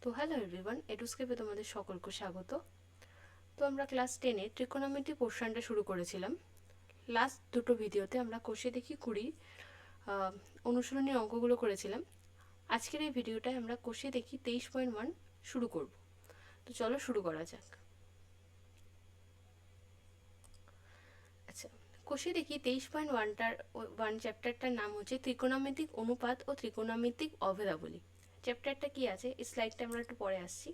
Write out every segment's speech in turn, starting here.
তো hello everyone, এডুস্কেপে তোমাদের সকলকে স্বাগত। তো আমরা ক্লাস 10-এ ট্রিকোনোমেট্রি পোর্শনটা শুরু করেছিলাম। লাস্ট দুটো ভিডিওতে আমরা কষে দেখি 20 অনুশীলনী অঙ্কগুলো করেছিলাম। আজকের এই ভিডিওটায় আমরা কষে দেখি 23.1 শুরু করব। তো চলো শুরু করা যাক। আচ্ছা, কষে দেখি 23.1 চ্যাপ্টারটার নাম হচ্ছে ত্রিকোণমিতিক অনুপাত ও ত্রিকোণমিতিক অভেদাবলী। চ্যাপ্টারটা কি আছে, এই স্লাইডটা আমরা একটু পরে আসছি,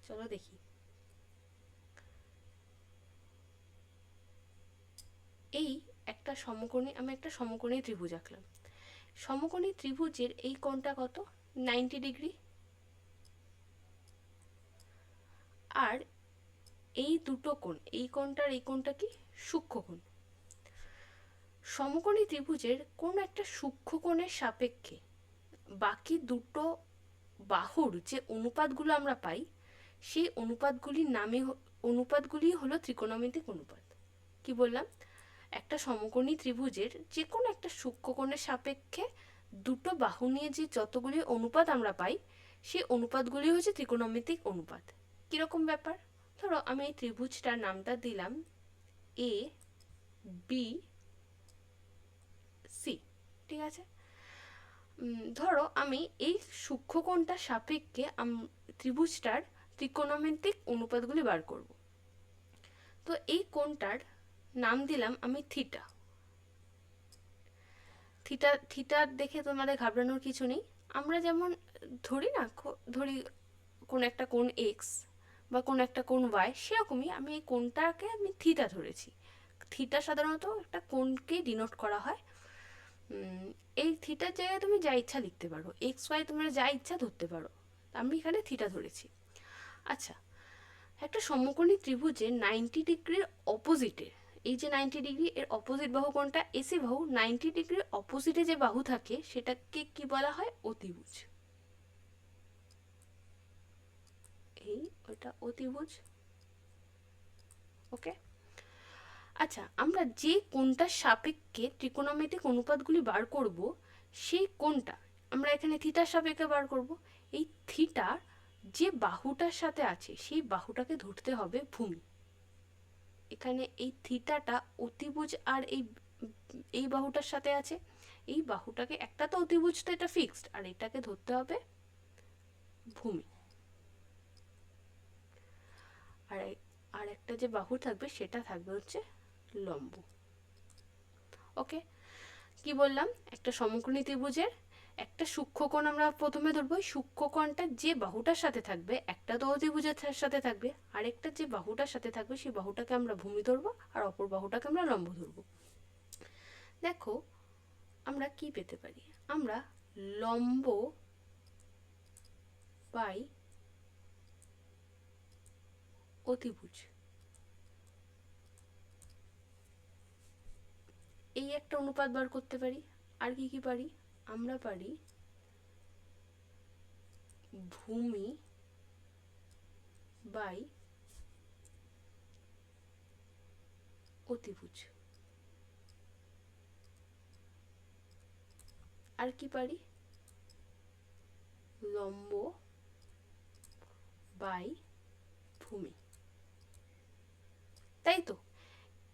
চলো দেখি। এই আমি একটা সমকোণী ত্রিভুজ আঁকলাম। সমকোণী ত্রিভুজের এই কোণটা কত? 90 ডিগ্রি। আর এই দুটো কোণ, এই কোণটার এই কোণটা কি? সূক্ষ্মকোণ। সমকোণী ত্রিভুজের কোন একটা সূক্ষ্মকোণের সাপেক্ষে বাকি দুটো বাহুর যে অনুপাতগুলো আমরা পাই, সেই অনুপাতগুলি হলো ত্রিকোণমিতিক অনুপাত। কি বললাম? একটা সমকোণী ত্রিভুজের যে কোনো একটা সূক্ষ্মকোণের সাপেক্ষে দুটো বাহু নিয়ে যে যতগুলি অনুপাত আমরা পাই, সেই অনুপাতগুলি হচ্ছে ত্রিকোণমিতিক অনুপাত। কিরকম ব্যাপার? ধরো আমি এই ত্রিভুজটার নামটা দিলাম এ বি সি, ঠিক আছে। ধরো আমি এই সূক্ষ্মকোণটার সাপেক্ষে ত্রিভুজটার ত্রিকোণমিতিক অনুপাতগুলি বার করব। তো এই কোণটার নাম দিলাম আমি থিটা। থিটা থিটা দেখে তোমাদের ঘাবড়ানোর কিছু নেই। আমরা যেমন ধরি কোন একটা কোণ এক্স বা কোন একটা কোণ ওয়াই, সেরকমই এই কোণটাকে আমি থিটা ধরেছি। থিটা সাধারণত একটা কোণকে ডিনোট করা হয়। এই থিটার জায়গায় তুমি যা ইচ্ছা লিখতে পারো, এক্স ওয়াই তোমরা যা ইচ্ছা ধরতে পারো, আমি এখানে থিটা ধরেছি। আচ্ছা, একটা সমকোণী ত্রিভুজের 90 ডিগ্রির অপোজিটে, এই যে 90 ডিগ্রি, এর অপোজিট বাহু কোনটা? এসি বাহু। 90 ডিগ্রির অপোজিটে যে বাহু থাকে সেটাকে কি বলা হয়? অতিভুজ। ওটা অতিভুজ। ওকে। আচ্ছা, আমরা যে কোণটার সাপেক্ষে ত্রিকোণমিতিক অনুপাতগুলি বার করব, সেই কোণটা আমরা এখানে থিটার সাপেক্ষে বার করব। এই থিটা যে বাহুটার সাথে আছে, সেই বাহুটাকে ধরতে হবে ভূমি। এখানে এই থিটাটা অতিভুজ আর এই বাহুটার সাথে আছে। এই বাহুটাকে, একটা তো অতিভুজ, তো এটা ফিক্সড, আর এটাকে ধরতে হবে ভূমি। আর আর একটা যে বাহু থাকবে সেটা থাকবে হচ্ছে লম্ব। ওকে, কি বললাম? একটা সমকোণী ত্রিভুজের একটা সূক্ষ্মকোণ আমরা প্রথমে ধরবো। সূক্ষ্মকোণটা যে বাহুটার সাথে থাকবে, একটা তো অতিভুজের সাথে থাকবে, আরেকটা যে বাহুটার সাথে থাকবে সেই বাহুটাকে আমরা ভূমি ধরবো, আর অপর বাহুটাকে আমরা লম্ব ধরবো। দেখো আমরা কি পেতে পারি? আমরা লম্ব বাই অতিভুজ, এই একটা অনুপাত বার করতে পারি। আর কি কি পারি? আমরা পারি ভূমি বাই অতিভুজ। আর কি পারি? লম্ব বাই ভূমি। তাই তো,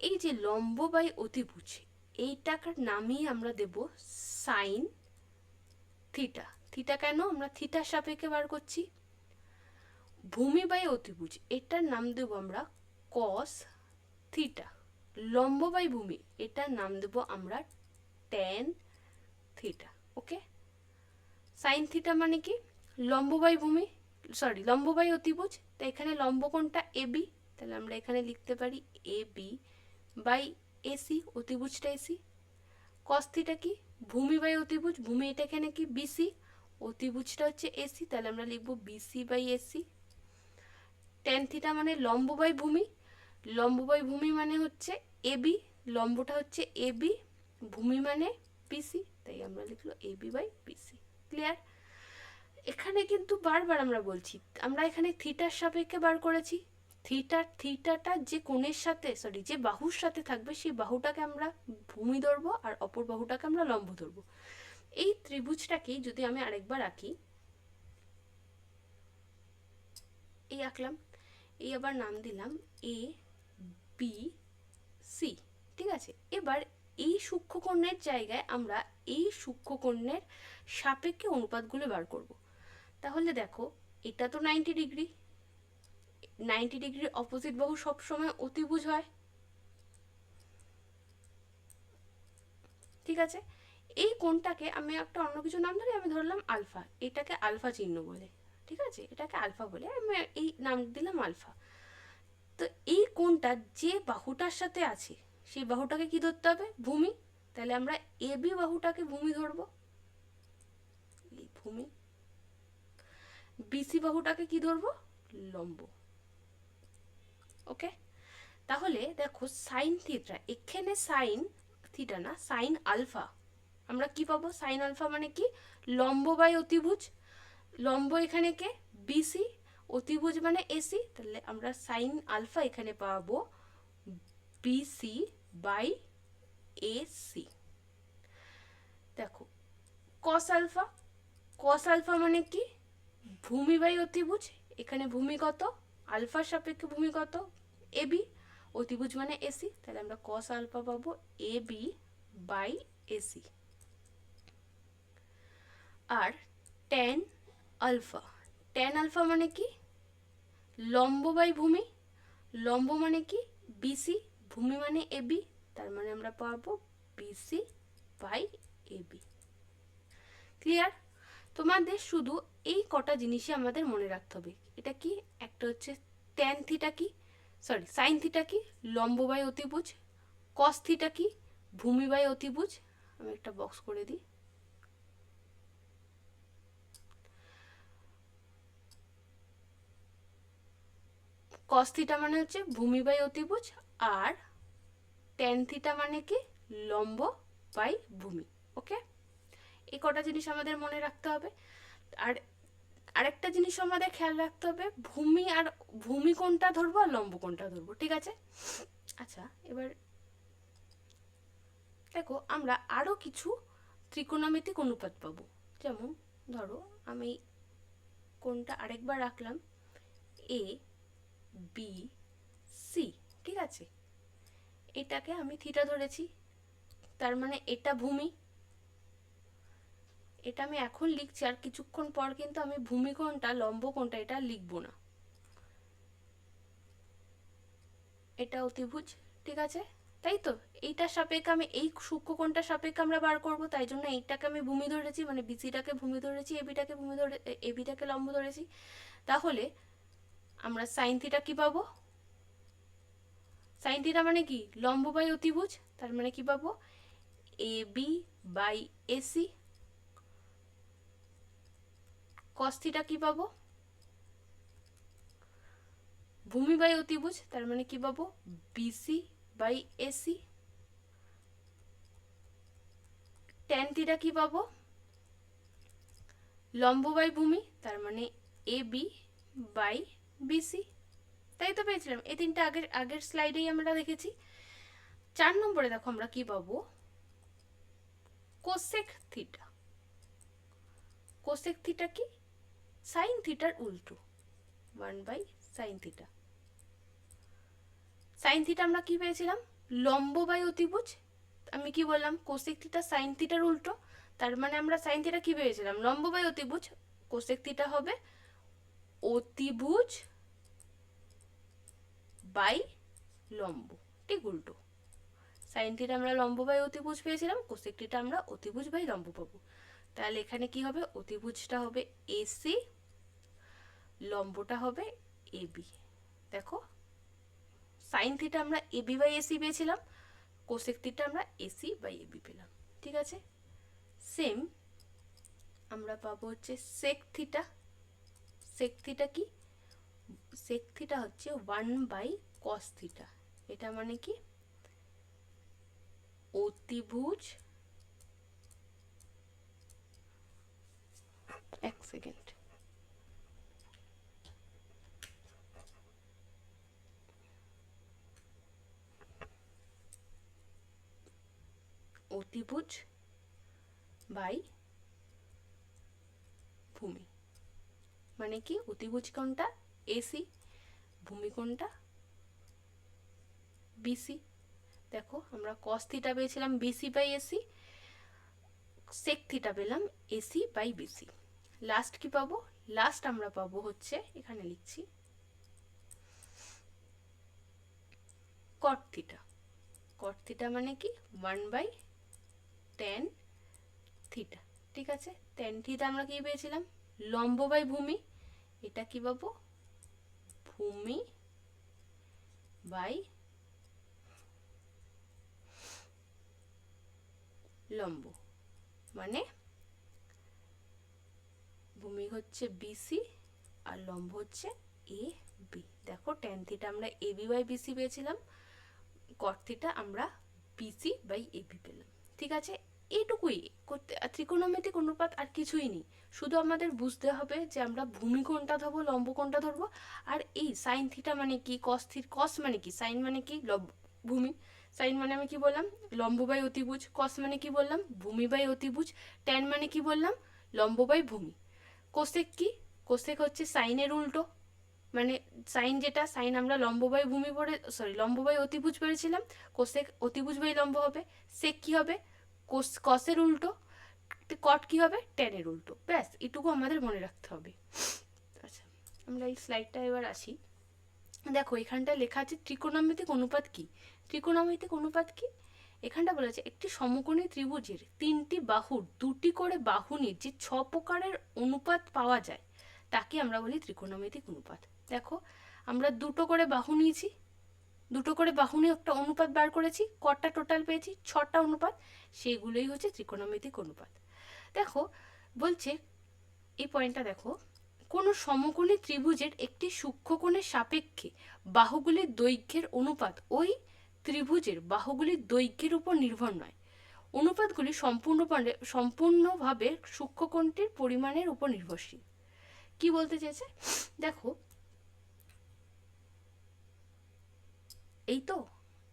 এই যে লম্ব বাই অতিভুজ, এইটাকার নামই আমরা দেব সাইন থিটা। থিটা কেন? আমরা থিটার সাপেক্ষে বার করছি। ভূমি বাই অতিভুজ, এটার নাম দেব আমরা কস থিটা। লম্ব বাই ভূমি, এটার নাম দেব আমরা ট্যান থিটা। ওকে, সাইন থিটা মানে কি? লম্ব বাই ভূমি, লম্ব বাই অতিভুজ। তো এখানে লম্ব কোণটা এ বি, তাহলে আমরা এখানে লিখতে পারি এ বি বাই এসি, অতিভুজটা এসি। কস থিটা কি? ভূমি বাই অতিভুজ, ভূমি এটা এখানে কি? বিসি, অতিভুজটা হচ্ছে এসি, তাহলে আমরা লিখবো BC by AC. Tan theta মানে লম্ব বাই ভূমি, লম্ব বাই ভূমি মানে হচ্ছে এবি, লম্বটা হচ্ছে এবি, ভূমি মানে বিসি, তাই আমরা লিখলো এবি বাই বিসি। ক্লিয়ার? এখানে কিন্তু বারবার আমরা বলছি, আমরা এখানে থিটার সাপেক্ষে বার করেছি। থিটাটা যে কোণের সাথে, যে বাহুর সাথে থাকবে, সেই বাহুটাকে আমরা ভূমি ধরবো, আর অপর বাহুটাকে আমরা লম্ব ধরবো। এই ত্রিভুজটাকেই যদি আমি আরেকবার আঁকি, এই আঁকলাম, এই আবার নাম দিলাম এ বি সি, ঠিক আছে। এবার এই সূক্ষ্মকোণের জায়গায় আমরা এই সূক্ষ্মকোণের সাপেক্ষে অনুপাতগুলো বার করব। তাহলে দেখো এটা তো 90 ডিগ্রি, 90 ডিগ্রির অপোজিট বাহু সবসময় অতিভুজ হয়, ঠিক আছে। এই কোণটাকে আমি একটা অন্য কিছু নাম ধরি, আমি ধরলাম আলফা, এটাকে আলফা চিহ্ন বলে, ঠিক আছে, এটাকে আলফা বলে, আমি এই নাম দিলাম আলফা। তো এই কোণটা যে বাহুটার সাথে আছে সেই বাহুটাকে কি ধরতে হবে? ভূমি। তাহলে আমরা এ বি বাহুটাকে ভূমি ধরবো, এই ভূমি। বিসি বাহুটাকে কি ধরবো? লম্ব। ওকে, তাহলে দেখো সাইন থিটা, এখানে সাইন থিটা না, সাইন আলফা, আমরা কি পাবো? সাইন আলফা মানে কি? লম্ব বাই অতিভুজ। লম্ব এখানে কে? বিসি, অতিভুজ মানে এসি, তাহলে আমরা সাইন আলফা এখানে পাবো বিসি বাই এসি। দেখো কস আলফা, কস আলফা মানে কি? ভূমি বাই অতিভুজ, এখানে ভূমি কত? আলফার সাপেক্ষে ভূমি কত? এবি, অতিভুজ মানে এসি, তাহলে আমরা কস আলফা পাবো এবি বাই এসি। আর ট্যান আলফা, ট্যান আলফা মানে কি? লম্ব বাই ভূমি, লম্ব মানে কি? বিসি, ভূমি মানে এবি, তার মানে আমরা পাবো বিসি বাই এবি। ক্লিয়ার? তোমাদের শুধু এই কটা জিনিসই আমাদের মনে রাখতে হবে। এটা কি? একটা হচ্ছে ট্যান থিটা কি, সরি সাইন থিটা কি? লম্ব বাই অতিভুজ। কস থিটা কি? ভূমি বাই অতিভুজ। আমি একটা বক্স করে দিই। কস থিটা মানে হচ্ছে ভূমি বাই অতিভুজ, আর ট্যান থিটা মানে কি? লম্ব বাই ভূমি। ওকে, এই কটা জিনিস আমাদের মনে রাখতে হবে। আর আরেকটা জিনিস আমাদের খেয়াল রাখতে হবে, ভূমি আর ভূমি কোনটা ধরবো আর লম্ব কোনটা ধরবো, ঠিক আছে। আচ্ছা, এবার দেখো আমরা আরো কিছু ত্রিকোণমিতিক অনুপাত পাবো। যেমন ধরো আমি কোনটা আরেকবার রাখলাম এ বি সি, ঠিক আছে, এটাকে আমি থিটা ধরেছি, তার মানে এটা ভূমি। এটা আমি এখন লিখছি, আর কিছুক্ষণ পর কিন্তু আমি ভূমি কোণটা লম্ব কোণটা এটা লিখবো না। এটা অতিভুজ, ঠিক আছে, তাই তো। এইটার সাপেক্ষে আমি এই সূক্ষ্মকোণটার সাপেক্ষে আমরা বার করব, তাই জন্য এইটাকে আমি ভূমি ধরেছি, মানে বিসিটাকে ভূমি ধরেছি, এবিটাকে ভূমি ধরে, এবিটাকে লম্ব ধরেছি। তাহলে আমরা সাইন থিটা কি পাবো? সাইন থিটা মানে কি? লম্ব বাই অতিভুজ, তার মানে কি পাবো? A B by AC. Cos theta কি পাবো? ভূমি বাই অতিভুজ, তার মানে কি পাবো? BC by AC. Tan theta কি পাবো? লম্ব বাই ভূমি, তার মানে এ বি বাই বিসি। তাই তো পেয়েছিলাম, এই তিনটা আগের আগের স্লাইডেই আমরা দেখেছি। 4 নম্বরে দেখো আমরা কি পাবো? Cosec theta. কোসেক থিটা কি? সাইন থিটার উল্টো, 1 by sine theta. Sine theta আমরা কি পেয়েছিলাম? লম্ব বাই অতিভুজ। আমি কি বললাম? কোসেক থিটা সাইন থিটার উল্টো, তার মানে আমরা সাইন থিটা কি পেয়েছিলাম? লম্ব বাই অতিভুজ। কোসেক থিটা হবে অতিভুজ বাই লম্ব, ঠিক উল্টো। সাইন থিটা আমরা লম্ব বাই অতিভুজ পেয়েছিলাম, কোসেক থিটা আমরা অতিভুজ বাই লম্ব পাবো। তাহলে এখানে কি হবে? অতিভুজটা হবে এসি, লম্বটা হবে এবি। দেখো সাইন থিটা আমরা এবি বাই এসি পেয়েছিলাম, কোসেক থিটা আমরা এসি বাই এবি পেলাম, ঠিক আছে। সেম আমরা পাবো হচ্ছে সেক থিটা। সেক থিটা কি? সেক থিটা হচ্ছে 1 বাই কস থিটা। এটা মানে কি? অতিভুজ, এক সেকেন্ড, অতিভুজ বাই ভূমি। মানে কি? অতিভুজ কোণটা এসি, ভূমি কোণটা বিসি। দেখো আমরা কস থিটা পেয়েছিলাম BC by AC, sec theta পেলাম এসি বাই বিসি। লাস্ট কি পাবো? লাস্ট আমরা পাবো হচ্ছে, এখানে লিখছি কট থিটা। কট থিটা মানে কি? 1/tan theta. ঠিক আছে, ট্যান থিটা আমরা কি পেয়েছিলাম? লম্ব বাই ভূমি। এটা কি পাবো? ভূমি বাই লম্ব, মানে ভূমি হচ্ছে বিসি আর লম্ব হচ্ছে এ বি। দেখো ট্যান থিটা আমরা এ বি বাই বিসি পেয়েছিলাম, কট থিটা আমরা বিসি বাই এ বি পেলাম। ঠিক আছে, এইটুকুই করতে, ত্রিকোণমিতিক অনুপাত আর কিছুই নেই। শুধু আমাদের বুঝতে হবে যে আমরা ভূমি কোণটা ধরবো, লম্ব কোণটা ধরবো। আর এই সাইন থিটা মানে কি, কস মানে কি, সাইন মানে কি ভূমি, সাইন মানে আমি কি বললাম লম্ব বাই অতিভুজ, কস মানে কি বললাম ভূমি বাই অতিভুজ, ট্যান মানে কি বললাম লম্ব বাই ভূমি। কোসেক কি? কোসেক হচ্ছে সাইনের উল্টো, মানে সাইন যেটা, সাইন আমরা লম্ব বাই ভূমি পড়ে, সরি লম্ব বাই অতিভুজ পড়েছিলাম, কোসেক অতিভুজ বাই লম্ব হবে। সেক কি হবে? কসের উল্টো। কট কি হবে? ট্যানের উল্টো। ব্যাস এটুকু আমাদের মনে রাখতে হবে। আচ্ছা, আমরা এই স্লাইডটা এবার আসি। দেখো এখানটা লেখা আছে ত্রিকোণমিতিক অনুপাত কি। ত্রিকোণমিতিক অনুপাত কি? এখানটা বলেছে একটি সমকোণী ত্রিভুজের 3টি বাহুর 2টি করে বাহুনির যে 6 প্রকারের অনুপাত পাওয়া যায় তাকে আমরা বলি ত্রিকোণমিতিক অনুপাত। দেখো আমরা 2টো করে বাহু নিয়েছি, 2টো করে বাহু নিয়ে একটা অনুপাত বার করেছি, কটা টোটাল পেয়েছি? 6টা অনুপাত, সেগুলোই হচ্ছে ত্রিকোণমিতিক অনুপাত। দেখো বলছে এই পয়েন্টটা দেখো, কোনো সমকোণী ত্রিভুজের একটি সূক্ষ্মকোণের সাপেক্ষে বাহুগুলির দৈর্ঘ্যের অনুপাত ওই ত্রিভুজের বাহুগুলির দৈর্ঘ্যের উপর নির্ভর নয়। অনুপাতগুলি সম্পূর্ণভাবে সূক্ষ্মকোণটির পরিমাণের উপর নির্ভরশীল। কি বলতে চেয়েছে? দেখো এই তো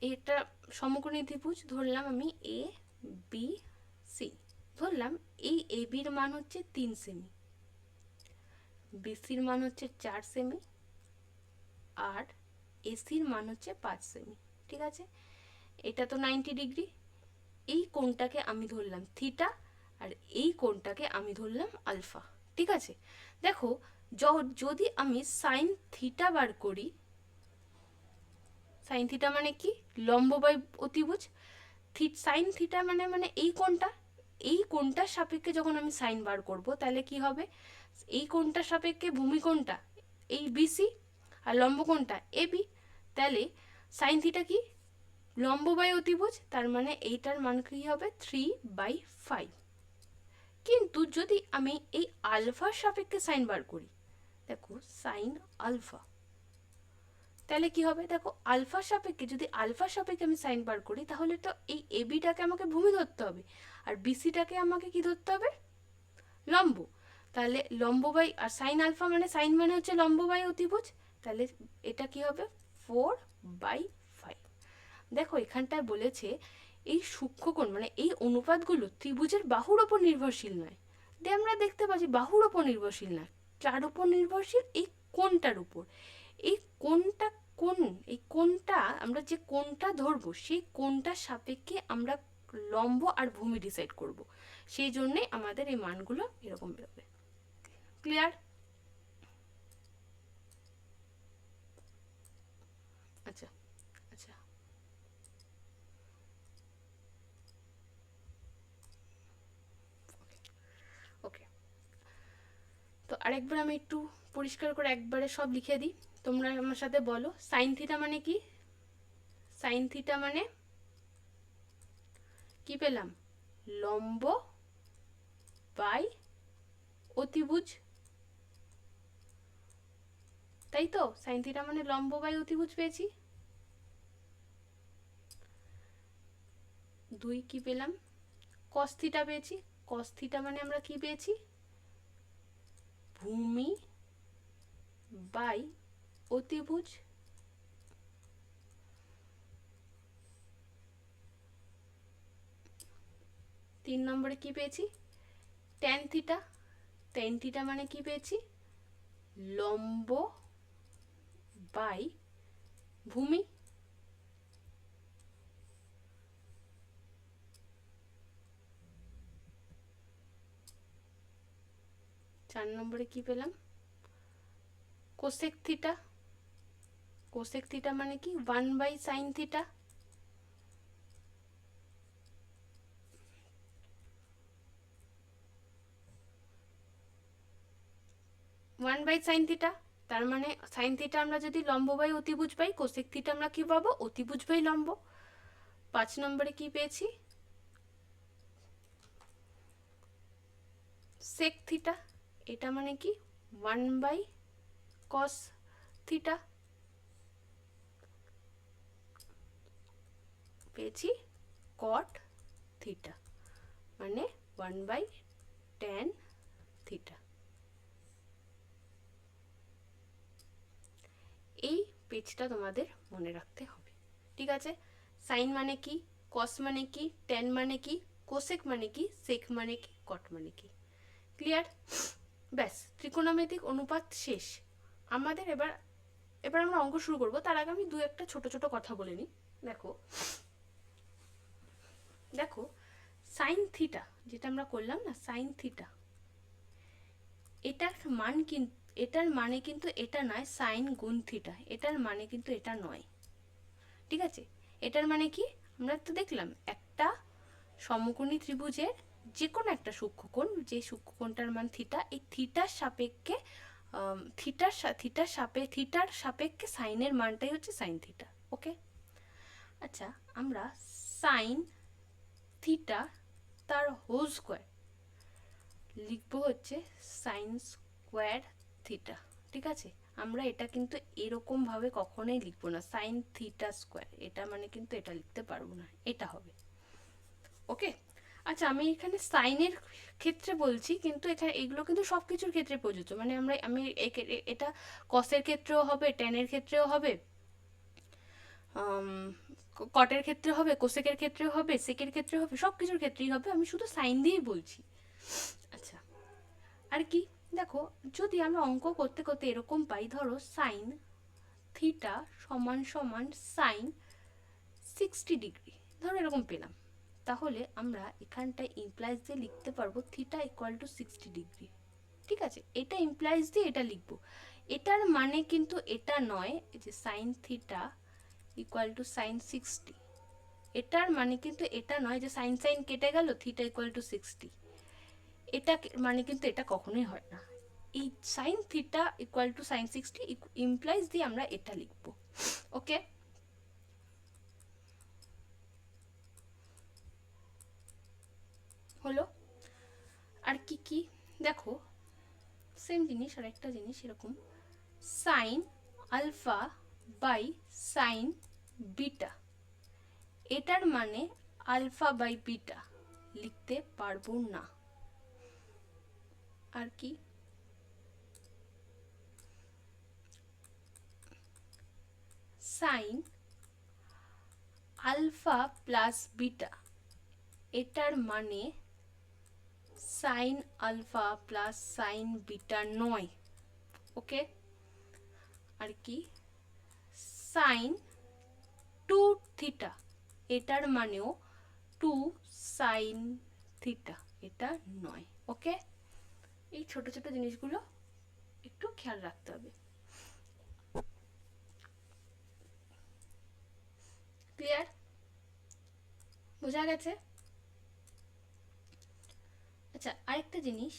এটা সমকোণী ত্রিভুজ ধরলাম আমি এ বি সি, ধরলাম এই এ বির মান হচ্ছে 3 সেমি, বিসির মান হচ্ছে 4 সেমি, আর এসির মান হচ্ছে 5 সেমি। ঠিক আছে, এটা তো 90 ডিগ্রি। এই কোণটাকে আমি ধরলাম থিটা, আর এই কোণটাকে আমি ধরলাম আলফা। ঠিক আছে, দেখো যদি আমি সাইন থিটা বার করি, সাইন থিটা মানে কি? লম্ব বাই অতিভুজ। সাইন থিটা মানে এই কোণটা, এই কোণটার সাপেক্ষে যখন আমি সাইন বার করব তাহলে কি হবে? এই কোণটার সাপেক্ষে ভূমি কোণটা এই বিসি আর লম্ব কোণটা এ বি, তাহলে সাইন থিটা কি? লম্ব বাই অতিভুজ, তার মানে এইটার মান কি হবে? 3/5। কিন্তু যদি আমি এই আলফার সাপেক্ষে সাইন বার করি, দেখো সাইন আলফা, তাহলে কি হবে? দেখো আলফার সাপেক্ষে, যদি আলফার সাপেক্ষে আমি সাইন বার করি তাহলে তো এই এবিটাকে আমাকে ভূমি ধরতে হবে, আর বিসিটাকে আমাকে কি ধরতে হবে? লম্ব। তাহলে লম্ব বাই, আর সাইন আলফা মানে সাইন মানে হচ্ছে লম্ব বাই অতিভুজ, তাহলে এটা কি হবে? 4/5। দেখো এখানটায় বলেছে এই সূক্ষ্মকোণ মানে এই অনুপাতগুলো ত্রিভুজের বাহুর ওপর নির্ভরশীল নয়। আমরা দেখতে পাচ্ছি বাহুর ওপর নির্ভরশীল নয়, কার উপর নির্ভরশীল? এই কোণটার উপর। এই কোণটা এই কোণটা আমরা যে কোণটা ধরবো সেই কোণটার সাপেক্ষে আমরা লম্ব আর ভূমি ডিসাইড করব, সেই জন্যে আমাদের এই মানগুলো এরকম বেরোবে। ক্লিয়ার? আচ্ছা আচ্ছা, ওকে। তো আরেকবার আমি একটু পরিষ্কার করে একবারে সব লিখে দিই, তোমরা আমার সাথে বলো সাইন থিটা মানে কি? সাইন থিটা মানে কি পেলাম? লম্ব বাই অতিভুজ, তাই তো? সাইন থিটা মানে লম্ব বাই অতিভুজ পেয়েছি। 2 কি পেলাম? কস থিটা পেয়েছি। কস থিটা মানে আমরা কি পেয়েছি? ভূমি বাই অতিভুজ। 3 নম্বরে কি পেয়েছি? Tan theta. ট্যান থিটা মানে কি পেয়েছি? লম্ব বাই ভূমি। চার নম্বরে কি পেলাম? Cosec theta. কোসেক থিটা মানে কি? 1/sin theta. One by sine theta, তার মানে সাইন থিটা আমরা যদি লম্ব বাই অতিভুজ পাই, কোসেক থিটা আমরা কি পাবো? অতিভুজ বাই লম্ব। 5 নম্বরে কি পেয়েছি? Sec theta. এটা মানে কি? 1/cos theta. পেয়েছি কট থিটা, মানে 1/tan থিটা। এই পেজটা তোমাদের মনে রাখতে হবে, ঠিক আছে? সাইন মানে কি, কস মানে কি, ট্যান মানে কি, কোসেক মানে কি, সেক মানে কি, কট মানে কি। ক্লিয়ার? ব্যাস, ত্রিকোণমিতিক অনুপাত শেষ আমাদের। এবার আমরা অঙ্ক শুরু করব। তার আগে আমি দু একটা ছোট ছোট কথা বলে নিই। দেখো সাইন থিটা যেটা আমরা করলাম না, সাইন থিটা, এটার মানে কিন্তু এটা নয় সাইন গুণ থিটা। এটার মানে কিন্তু এটা নয়, ঠিক আছে? এটার মানে কি? আমরা তো দেখলাম একটা সমকোণী ত্রিভুজের যে কোনো একটা সূক্ষ্মকোণ, যে সূক্ষ্মকোণটার মান থিটা, এই থিটার সাপেক্ষে থিটার সাপেক্ষে সাইনের মানটাই হচ্ছে সাইন থিটা। ওকে, আচ্ছা, আমরা সাইন থিটা তার হোল স্কোয়ার লিখবো হচ্ছে সাইন স্কোয়ার থিটা, ঠিক আছে? আমরা এটা কিন্তু এরকম ভাবে কখনোই লিখবো না, সাইন থিটা স্কোয়ার। এটা মানে কিন্তু এটা লিখতে পারবো না, এটা হবে। ওকে, আচ্ছা, আমি এখানে সাইনের ক্ষেত্রে বলছি, কিন্তু এখানে এগুলো কিন্তু সব কিছুর ক্ষেত্রে প্রযোজ্য। মানে আমি এটা কসের ক্ষেত্রেও হবে, ট্যানের ক্ষেত্রেও হবে, কটের ক্ষেত্রে হবে, কোসেকের ক্ষেত্রেও হবে, সেকের ক্ষেত্রে হবে, সব কিছুর ক্ষেত্রেই হবে। আমি শুধু সাইন দিয়েই বলছি। আচ্ছা, আর কি? দেখো, যদি আমরা অঙ্ক করতে করতে এরকম পাই, ধরো সাইন থিটা সমান সমান সাইন 60 ডিগ্রি, ধরো এরকম পেলাম, তাহলে আমরা এখানটায় ইমপ্লাইজ দিয়ে লিখতে পারবো থিটা ইকুয়াল টু 60 ডিগ্রি, ঠিক আছে? এটা ইমপ্লাইজ দিয়ে এটা লিখবো। এটার মানে কিন্তু এটা নয় যে sine theta equal to sine 60। এটার মানে কিন্তু এটা নয় যে সাইন সাইন কেটে গেল, থিটা ইকুয়াল টু 60। এটা মানে কিন্তু এটা কখনোই হয় না। এই sine theta equal to sine 60 implies দিয়ে আমরা এটা লিখবো। ওকে, হলো? আর কি কি? দেখো সেম জিনিস, আর একটা জিনিস এরকম, sine alpha by sine beta, এটার মানে আলফা বাই বিটা লিখতে পারবো না। আর কি? সাইন আলফা প্লাস বিটা, এটার মানে sine alpha plus sine beta নয়। ওকে, আর কি? সাইন 2 থিটা, এটার মানেও 2 সাইন থিটা, এটা নয়। ওকে, এই ছোট ছোট জিনিসগুলো একটু খেয়াল রাখতে হবে। ক্লিয়ার? বোঝা গেছে? আচ্ছা, আরেকটা জিনিস,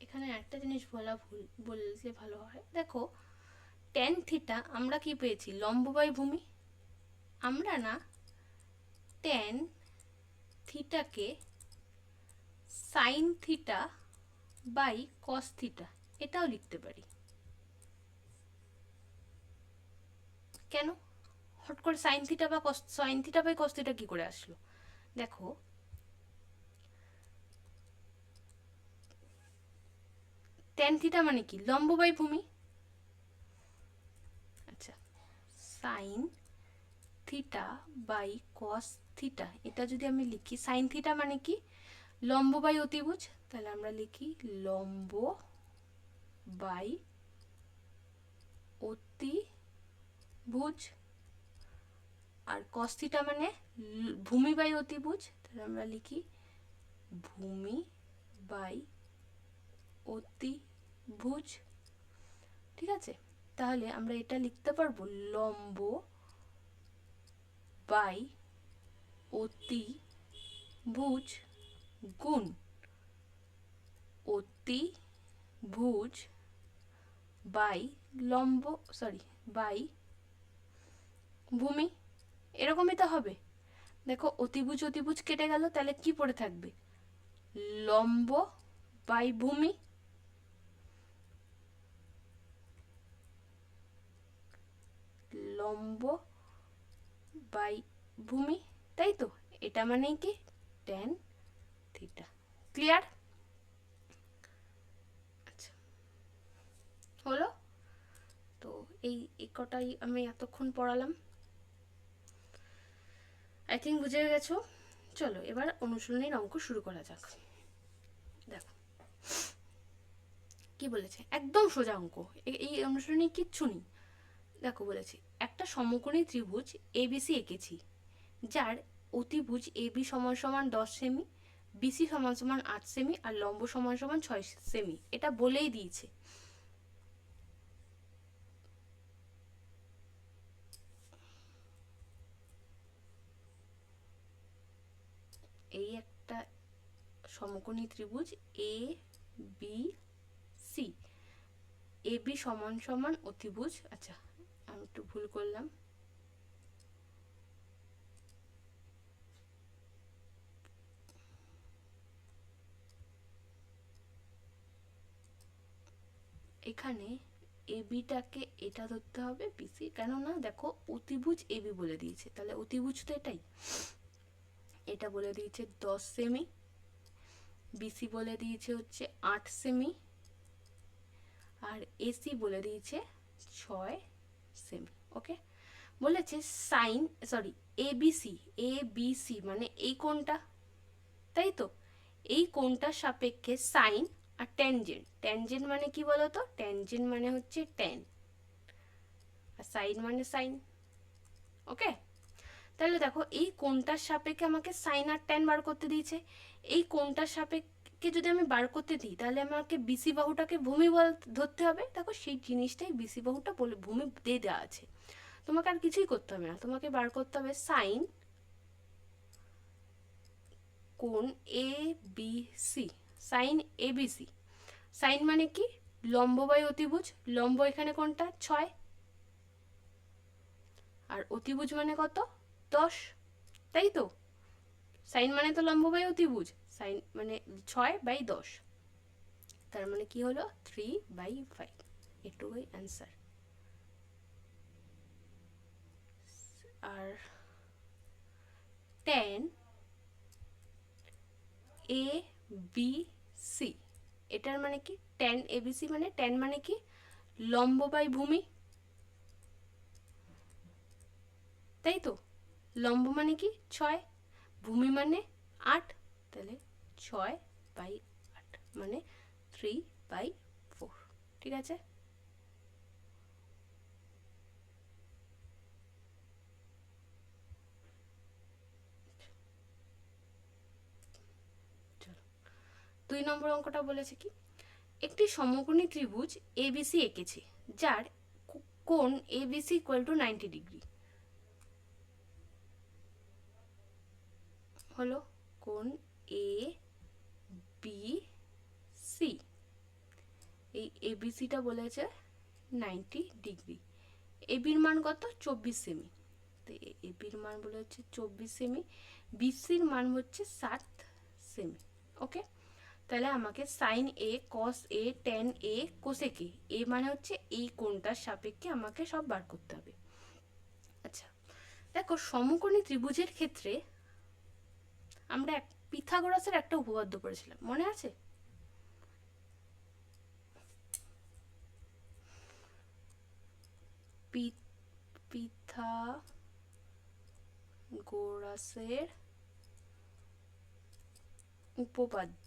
এখানে একটা জিনিস বললে ভালো হয়। দেখো ট্যান থিটা আমরা কি পেয়েছি? লম্ব বাই ভূমি। আমরা না ট্যান থিটাকে sine theta by cos theta এটাও লিখতে পারি। কেন হট করে sine theta by cos theta কি করে আসলো? দেখো ট্যান থিটা মানে কি? লম্ব বাই ভূমি। আচ্ছা, sine theta by cos theta, এটা যদি আমি লিখি, সাইন থিটা মানে কি? লম্ব বাই অতিভুজ, তাহলে আমরা লিখি লম্ব বাই অতিভুজ। ভুজ, আর কস থিটা মানে ভূমি বাই অতিভুজ, তাহলে আমরা লিখি ভূমি বাই অতিভুজ। ঠিক আছে, তাহলে আমরা এটা লিখতে পারবো লম্ব বাই অতিভুজ গুণ অতিভুজ বাই লম্ব বাই ভূমি। এরকমই তো হবে। দেখো অতিভুজ অতিভুজ কেটে গেল, তাহলে কি পড়ে থাকবে? লম্ব বাই ভূমি। লম্ব বাই ভূমি, তাই তো? এটা মানে কি? Tan theta. ক্লিয়ার? আচ্ছা, হলো তো। এই কটাই আমি এতক্ষণ পড়ালাম, আই থিঙ্ক বুঝে গেছো। চলো এবার অনুশীলনীর অঙ্ক শুরু করা যাক। দেখো কি বলেছে, একদম সোজা অঙ্ক, এই অনুশীলনী কিচ্ছু নেই। দেখো বলেছে একটা সমকোণী ত্রিভুজ এবিসি এঁকেছি, যার অতিভুজ এবি সমান সমান 10 সেমি, বিসি সমান সমান 8 সেমি, আর লম্ব সমান সমান 6 সেমি। এটা বলেই দিয়েছে। এই একটা সমকোণী ত্রিভুজ এ বি সি, এ বি সমান সমান অতিভুজ। আচ্ছা আমি একটু ভুল করলাম, এখানে এ বিটাকে এটা ধরতে হবে বিসি, কেননা দেখো অতিভুজ এ বি বলে দিয়েছে, তাহলে অতিভুজ তো এটাই। এটা বলে দিয়েছে 10 সেমি, বিসি বলে দিয়েছে হচ্ছে 8 সেমি, আর এসি বলে দিয়েছে 6 সেমি। ওকে, বলেছে সাইন এবিসি, এবিসি মানে এই কোণটা, তাই তো? এই কোণটার সাপেক্ষে সাইন আর ট্যানজেন্ট, ট্যানজেন্ট মানে কি বলতো? ট্যানজেন্ট মানে হচ্ছে ট্যান, আর সাইন মানে সাইন। ওকে, তাহলে দেখো এই কোণটার সাপেক্ষে আমাকে সাইন আর ট্যান বার করতে দিয়েছে। এই কোণটার সাপেক্ষে যদি আমি বার করতে দিই, তাহলে আমাকে বিসি বাহুটাকে ভূমি বল ধরতে হবে। দেখো সেই জিনিসটাই বিসি বাহুটা বলে ভূমি দিয়ে দেওয়া আছে, তোমাকে আর কিছুই করতে হবে না, তোমাকে বার করতে হবে সাইন কোণ এ বি সি, সাইন এ বি সি। সাইন মানে কি? লম্ব বাই অতিভুজ, লম্ব এখানে কোনটা? 6, আর অতিভুজ মানে কত? 10, তাই তো? সাইন মানে তো লম্ব বাই অতিভুজ, সাইন মানে 6/10, তার মানে কি হলো 3/5। এটুকুই অ্যান্সার। আর ট্যান এ বি সি, এটার মানে কি? ট্যান এ বি সি মানে ট্যান মানে কি? লম্ব বাই ভূমি, তাই তো? লম্ব মানে কি? 6, ভূমি মানে 8, তাহলে 6/8 মানে 3/4। ঠিক আছে, চলো 2 নম্বর অঙ্কটা বলেছে কি, একটি সমকোণী ত্রিভুজ এবিসি এঁকেছি, যার কোণ এবিসি ইকুয়াল টু 90 ডিগ্রি। হলো কোণ এ বি সি, এই এবিসিটা বলেছে 90 ডিগ্রি। এবির মান কত? 24 সেমি, তো এবির মান বলে হচ্ছে 24 সেমি, বিসির মান হচ্ছে 7 সেমি। ওকে, তাহলে আমাকে sine A, cos A, tan A, cosec A মানে হচ্ছে এই কোণটার সাপেক্ষে আমাকে সব বার করতে হবে। আচ্ছা দেখো সমকোণী ত্রিভুজের ক্ষেত্রে আমরা পিথাগোরাসের একটা উপপাদ্য পড়েছিলাম, মনে আছে? পিথাগোরাসের উপপাদ্য,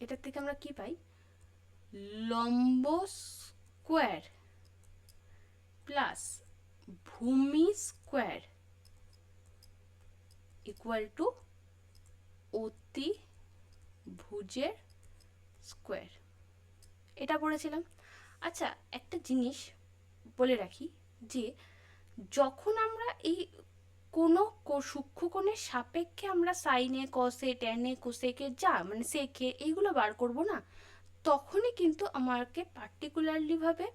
এটার থেকে আমরা কি পাই? লম্ব স্কোয়ার প্লাস ভূমি স্কোয়ার ইকুয়াল টু অতিভুজের স্কোয়ার, এটা পড়েছিলাম। আচ্ছা, একটা জিনিস বলে রাখি যে যখন আমরা এই কোনো সূক্ষ্মকোণের সাপেক্ষে আমরা সাইনে, কসে, ট্যানে, কোসেকে যা মানে সেকে এইগুলো বার করব না, তখনই কিন্তু আমাকে পার্টিকুলারলিভাবে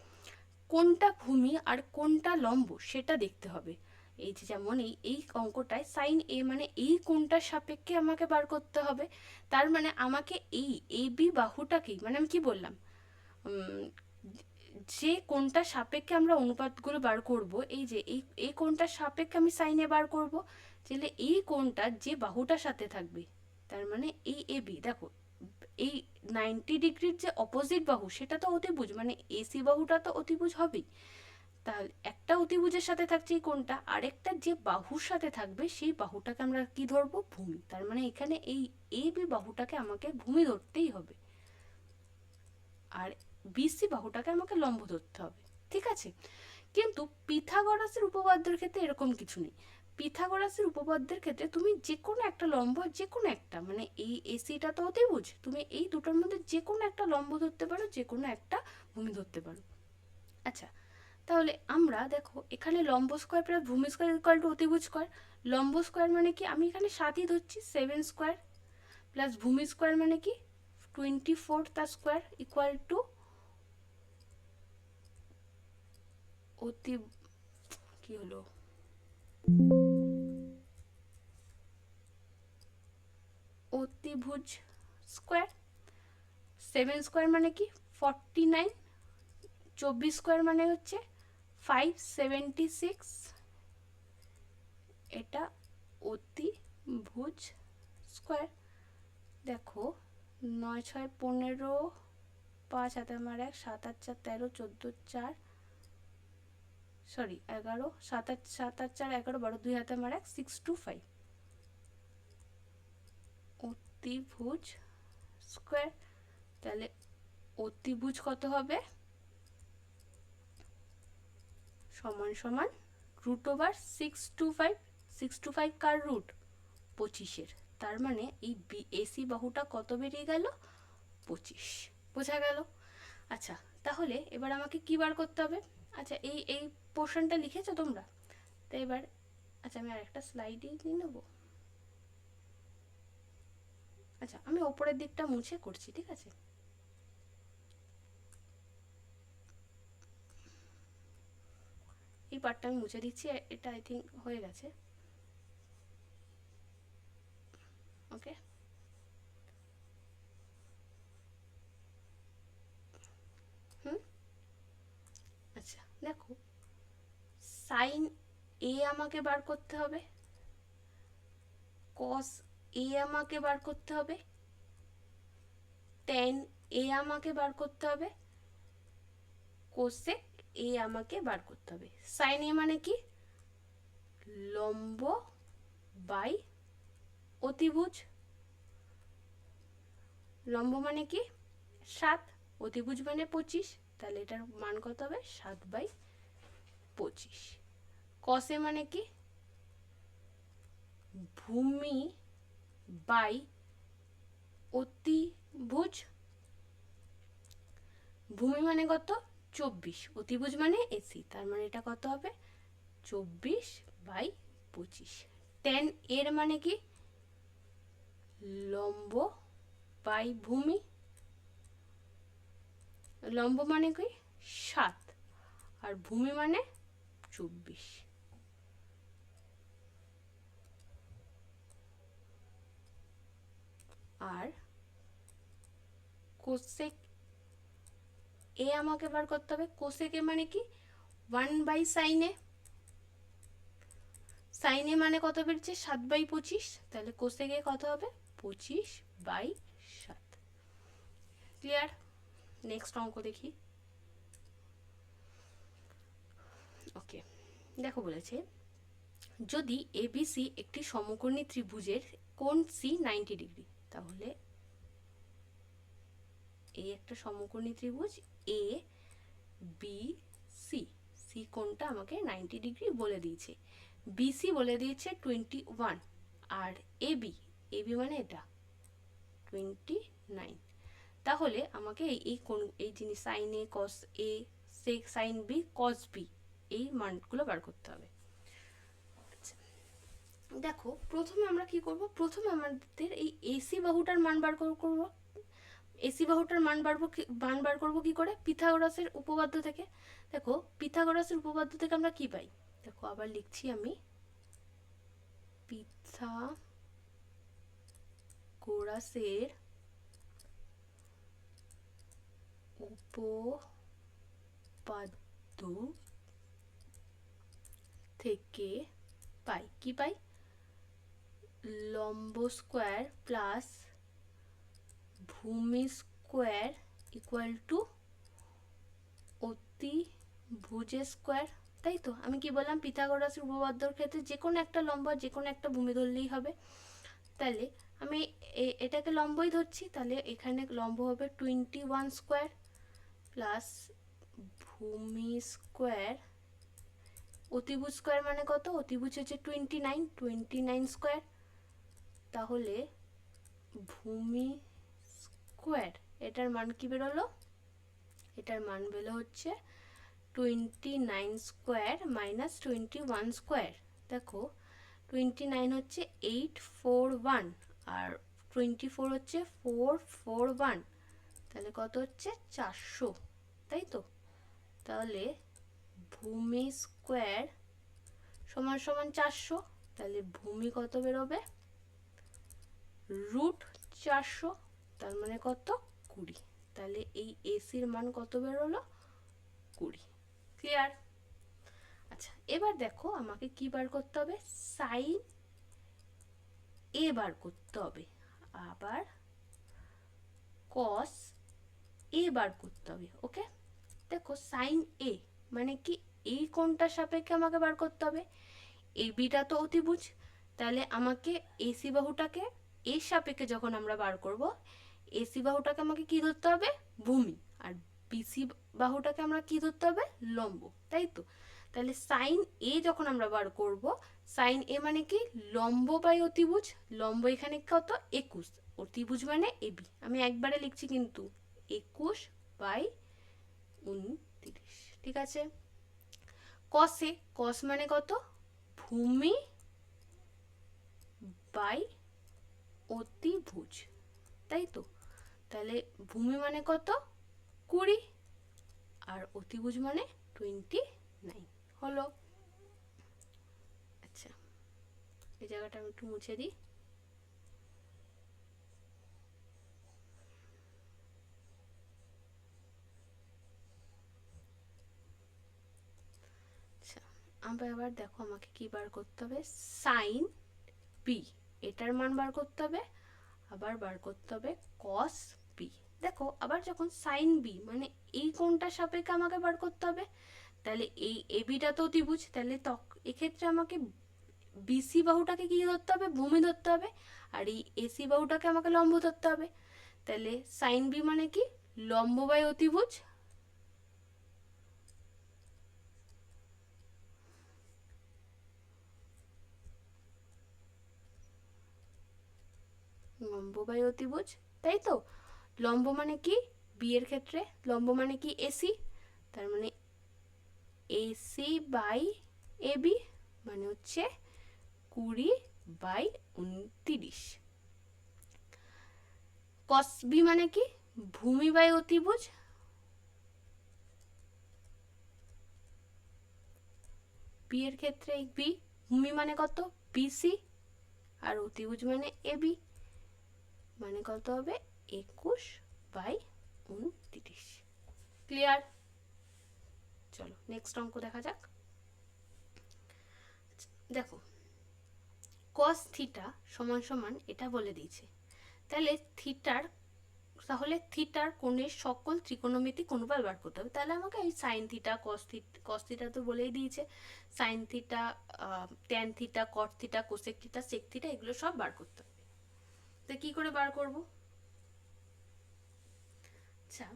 কোনটা ভূমি আর কোনটা লম্ব সেটা দেখতে হবে। এই যে যেমন এই অঙ্কটায় সাইন এ মানে এই কোনটার সাপেক্ষে আমাকে বার করতে হবে, তার মানে আমাকে এই এ বি বাহুটাকেই, মানে আমি কি বললাম, যে কোনটার সাপেক্ষে আমরা অনুপাতগুলো বার করব, এই যে এই কোনটার সাপেক্ষে আমি সাইনে বার করব, তাহলে এই কোনটা যে বাহুটার সাথে থাকবে, তার মানে এই এ বি, দেখো এই 90 ডিগ্রির যে অপোজিট বাহু সেটা তো অতিভুজ, মানে এসি বাহুটা তো অতিভুজ হবেই। তাহলে একটা অতিভুজের সাথে থাকছে এই কোনটা, আরেকটা যে বাহুর সাথে থাকবে সেই বাহুটাকে আমরা কি ধরবো, ভূমি। তার মানে এখানে এই এ বি বাহুটাকে আমাকে ভূমি ধরতেই হবে, আর বিসি বাহুটাকে আমাকে লম্ব ধরতে হবে, ঠিক আছে। কিন্তু পিথাগোরাসের উপপাদ্যের ক্ষেত্রে এরকম কিছু নেই। পিথাগোরাসের উপপাদ্যের ক্ষেত্রে তুমি যে কোনো একটা লম্ব, যে কোনো একটা, মানে এই এসিটা তো অতিভুজ, তুমি এই দুটোর মধ্যে যে কোনো একটা লম্ব ধরতে পারো, যে কোনো একটা ভূমি ধরতে পারো। আচ্ছা, তাহলে আমরা দেখো এখানে লম্ব স্কোয়ার প্লাস ভূমি স্কোয়ার ইকুয়াল টু অতিভুজ স্কোয়ার। লম্ব স্কোয়ার মানে কি, আমি এখানে 7ই ধরছি, 7 স্কোয়ার, প্লাস ভূমি স্কোয়ার মানে কি 24 তার স্কোয়ার ইকুয়াল টু কি হলো, অতিভুজ স্কোয়ার। 7 স্কোয়ার মানে কি 49, 24 স্কোয়ার মানে হচ্ছে 576, এটা অতিভুজ স্কোয়ার। দেখো 9 6 15, 5 হাতে আমার 1, 7 8 4 13, 14 4, সরি 11, 7 8 4 11, 12, 2 হাতে আমার 1, 625 অতিভুজ স্কোয়ার। তাহলে অতিভুজ কত হবে, সমান সমান √625। 625 কার রুট, 25-এর। তার মানে এই এসি বাহুটা কত বেরিয়ে গেল, 25। বোঝা গেল? আচ্ছা, তাহলে এবার আমাকে কি বার করতে হবে? আচ্ছা, এই পোর্শনটা লিখেছো তোমরা? তো এবার আচ্ছা, আমি আরেকটা স্লাইডে নিয়ে নেবো। আচ্ছা, আমি ওপরের দিকটা মুছে করছি, ঠিক আছে। এই পার্টটা আমি মুছে দিচ্ছি, এটা আই থিঙ্ক হয়ে গেছে। ওকে, আচ্ছা দেখো, সাইন এ আমাকে বার করতে হবে, কস এ আমাকে বার করতে হবে, ট্যান এ আমাকে বার করতে হবে, কোসেক এ আমাকে বার করতে হবে। সাইন এ মানে কি, লম্ব বাই অতিভুজ। লম্ব মানে কি 7, অতিভুজ মানে 25, তাহলে এটার মান কত হবে 7/25। কসে মানে কি ভূমি বাই অতিভুজ। ভূমি মানে কত 24, অতিভুজ মানে এসি, তার মানে এটা কত হবে 24/25। ট্যান এর মানে কি লম্ব বাই ভূমি। লম্ব মানে কি 7 আর ভূমি মানে 24। আর কোসেক এ আমাকে বার করতে হবে। কোসেক এ মানে কি 1/সাইনে। সাইনে মানে কত বেরোচ্ছে 7/25, তাহলে কোসেক এ কত হবে 25/7। ক্লিয়ার? নেক্সট অঙ্ক দেখি। ওকে, দেখো বলেছে যদি এবিসি একটি সমকোণী ত্রিভুজের কোণ সি 90 ডিগ্রি, তাহলে এই একটা সমকোণী ত্রিভুজ এ বি সি, সি কোণটা আমাকে 90 ডিগ্রি বলে দিয়েছে, বিসি বলে দিয়েছে 21, আর এবি, এবি মানে এটা 29। তাহলে আমাকে এই কোণ, এই জিনিস sign A cos A sec sign B cos B, এই মানগুলো বার করতে হবে। দেখো প্রথমে আমরা কি করব, প্রথমে আমাদের এই এসি বাহুটার মান বার করব। এসি বাহুটার মান বার করব কি করে, পিথাগোরাসের উপপাদ্য থেকে। দেখো পিথাগোরাসের উপপাদ্য থেকে আমরা কি পাই, দেখো আবার লিখছি আমি, পিথাগোরাসের উপপাদ্য থেকে পাই কি পাই, লম্ব স্কোয়ার প্লাস ভূমি স্কোয়ার ইকুয়াল টু অতিভুজের স্কোয়ার। তাই তো, আমি কি বললাম, পিথাগোরাসের উপপাদ্যর ক্ষেত্রে যে কোনো একটা লম্ব যে কোনো একটা ভূমি ধরলেই হবে। তাহলে আমি এটাকে লম্বই ধরছি, তাহলে এখানে লম্ব হবে 21 স্কোয়ার প্লাস ভূমি স্কোয়ার, অতিভুজ স্কোয়ার মানে কত, অতিভুজ হচ্ছে 29 স্কোয়ার, তাহলে ভূমি স্কোয়ার এটার মান কি বেরোলো, এটার মান বেরোলো হচ্ছে 29 স্কোয়ার মাইনাস 21 স্কোয়ার। দেখো 29 হচ্ছে 841 আর 24 হচ্ছে 441, তাহলে কত হচ্ছে 400, তাই তো। তাহলে ভূমি স্কোয়ার সমান সমান 400, তাহলে ভূমি কত বেরোবে, √400, তার মানে কত 20। তাহলে এই এসির মান কত বেরোলো, 20। ক্লিয়ার? আচ্ছা এবার দেখো আমাকে কি বার করতে হবে, সাইন এ বার করতে হবে, আবার কস এ বার করতে হবে। ওকে, দেখো সাইন এ মানে কি, এই কোণটার সাপেক্ষে আমাকে বার করতে হবে, এই বিটা তো অতিভুজ, তাহলে আমাকে এসি বাহুটাকে এর সাপেক্ষে যখন আমরা বার করব, এসি বাহুটাকে আমাকে কি ধরতে হবে, ভূমি, আর বিসি বাহুটাকে আমরা কি ধরতে হবে, লম্ব, তাই তো। তাহলে সাইন এ যখন আমরা বার করব, সাইন এ মানে কি, লম্ব বাই অতিভুজ, লম্ব এখানে কত 21, অতিভুজ মানে এবি, আমি একবারে লিখছি কিন্তু 21/29, ঠিক আছে। কসে, কস মানে কত, ভূমি বাই অতিভুজ, তাই তো। তাহলে ভূমি মানে কত 20 আর অতিভুজ মানে 29 হলো। আচ্ছা এই জায়গাটা আমি একটু মুছে দিই। আচ্ছা আমরা এবার দেখো আমাকে কি বার করতে হবে, সাইন বি, এটার মান বার করতে হবে, আবার বার করতে হবে কস বি। দেখো আবার যখন সাইন বি মানে এই কোণটার সাপেক্ষে আমাকে বার করতে হবে, তাহলে এই এবিটা তো অতিভুজ, তাহলে এক্ষেত্রে আমাকে বিসি বাহুটাকে কি ধরতে হবে, ভূমি ধরতে হবে, আর এই এসি বাহুটাকে আমাকে লম্ব ধরতে হবে। তাহলে সাইন বি মানে কি, লম্ব বাই অতিভুজ, লম্ব বাই অতিভুজ, তাই তো। লম্ব মানে কি, বি এর ক্ষেত্রে লম্ব মানে কি এসি, তার মানে এসি বাই এবি মানে হচ্ছে 20/29। কস বি মানে কি, ভূমি বাই অতিভুজ, বি এর ক্ষেত্রে বি, ভূমি মানে কত বিসি আর অতিভুজ মানে এবি, মানে কত হবে 21/29। ক্লিয়ার? চলো নেক্সট অঙ্ক দেখা যাক। দেখো কস থিটা সমান সমান এটা বলে দিয়েছে, তাহলে থিটার কোণের সকল ত্রিকোণমিতিক অনুপাত বার করতে হবে। তাহলে আমাকে এই সাইন থিটা, কস থিটা তো বলেই দিয়েছে, sine theta, tan theta, cot theta, cosec theta, sec theta, এগুলো সব বার করতে হবে। তো কি করে বার করব, আচ্ছা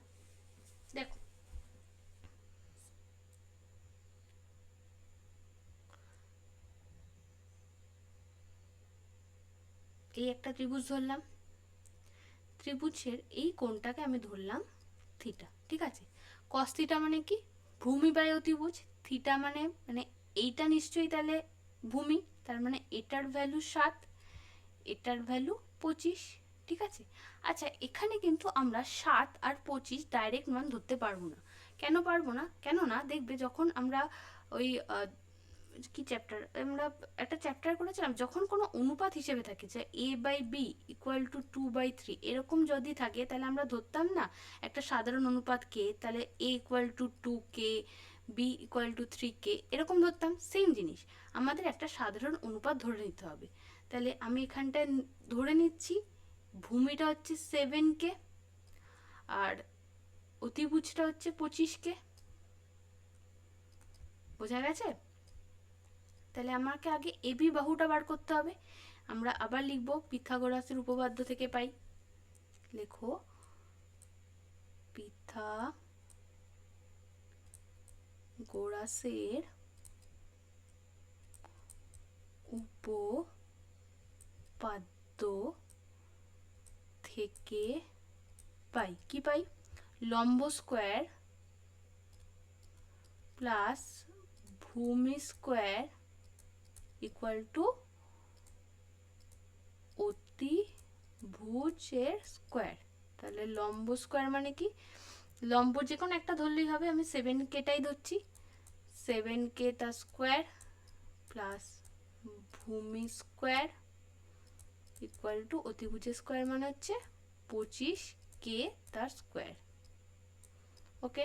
দেখো এই একটা ত্রিভুজ ধরলাম, ত্রিভুজের এই কোণটাকে আমি ধরলাম থিটা, ঠিক আছে। কস থিটা মানে কি? ভূমি বাই অতিভুজ। থিটা মানে মানে এইটা নিশ্চয়ই তাহলে ভূমি, তার মানে এটার ভ্যালু 7, এটার ভ্যালু 25, ঠিক আছে। আচ্ছা, এখানে কিন্তু আমরা 7 আর 25 ডাইরেক্ট মান ধরতে পারবো না। কেন পারবো না? কেননা দেখবে যখন আমরা ওই কি চ্যাপ্টার, আমরা একটা চ্যাপ্টার করেছিলাম, যখন কোনো অনুপাত হিসেবে থাকে যে a/b = 2/3 এরকম যদি থাকে, তাহলে আমরা ধরতাম না একটা সাধারণ অনুপাত কে, তাহলে a = 2k, b = 3k, এরকম ধরতাম। সেম জিনিস, আমাদের একটা সাধারণ অনুপাত ধরে নিতে হবে। তাহলে আমি এখানটায় ধরে নিচ্ছি ভূমিটা হচ্ছে 7k আর অতিভুজটা হচ্ছে 25k। বোঝা গেছে? তাহলে আমাকে আগে এবি বাহুটা বার করতে হবে। আমরা আবার লিখব পিথাগোরাসের উপপাদ্য থেকে পাই। লেখো পিথাগোরাসের উপপাদ্য থেকে পাই কি পাই? লম্ব স্কোয়ার প্লাস ভূমি স্কোয়ার = অতিভুজের স্কোয়ার। তাহলে লম্ব স্কোয়ার মানে কি? লম্ব যে কোনো একটা ধরলেই হবে, আমি 7kটাই ধরছি। 7k তার স্কোয়ার প্লাস ভূমি স্কোয়ার = অতিভুজের স্কোয়ার মানে হচ্ছে 25k তার স্কোয়ার। ওকে,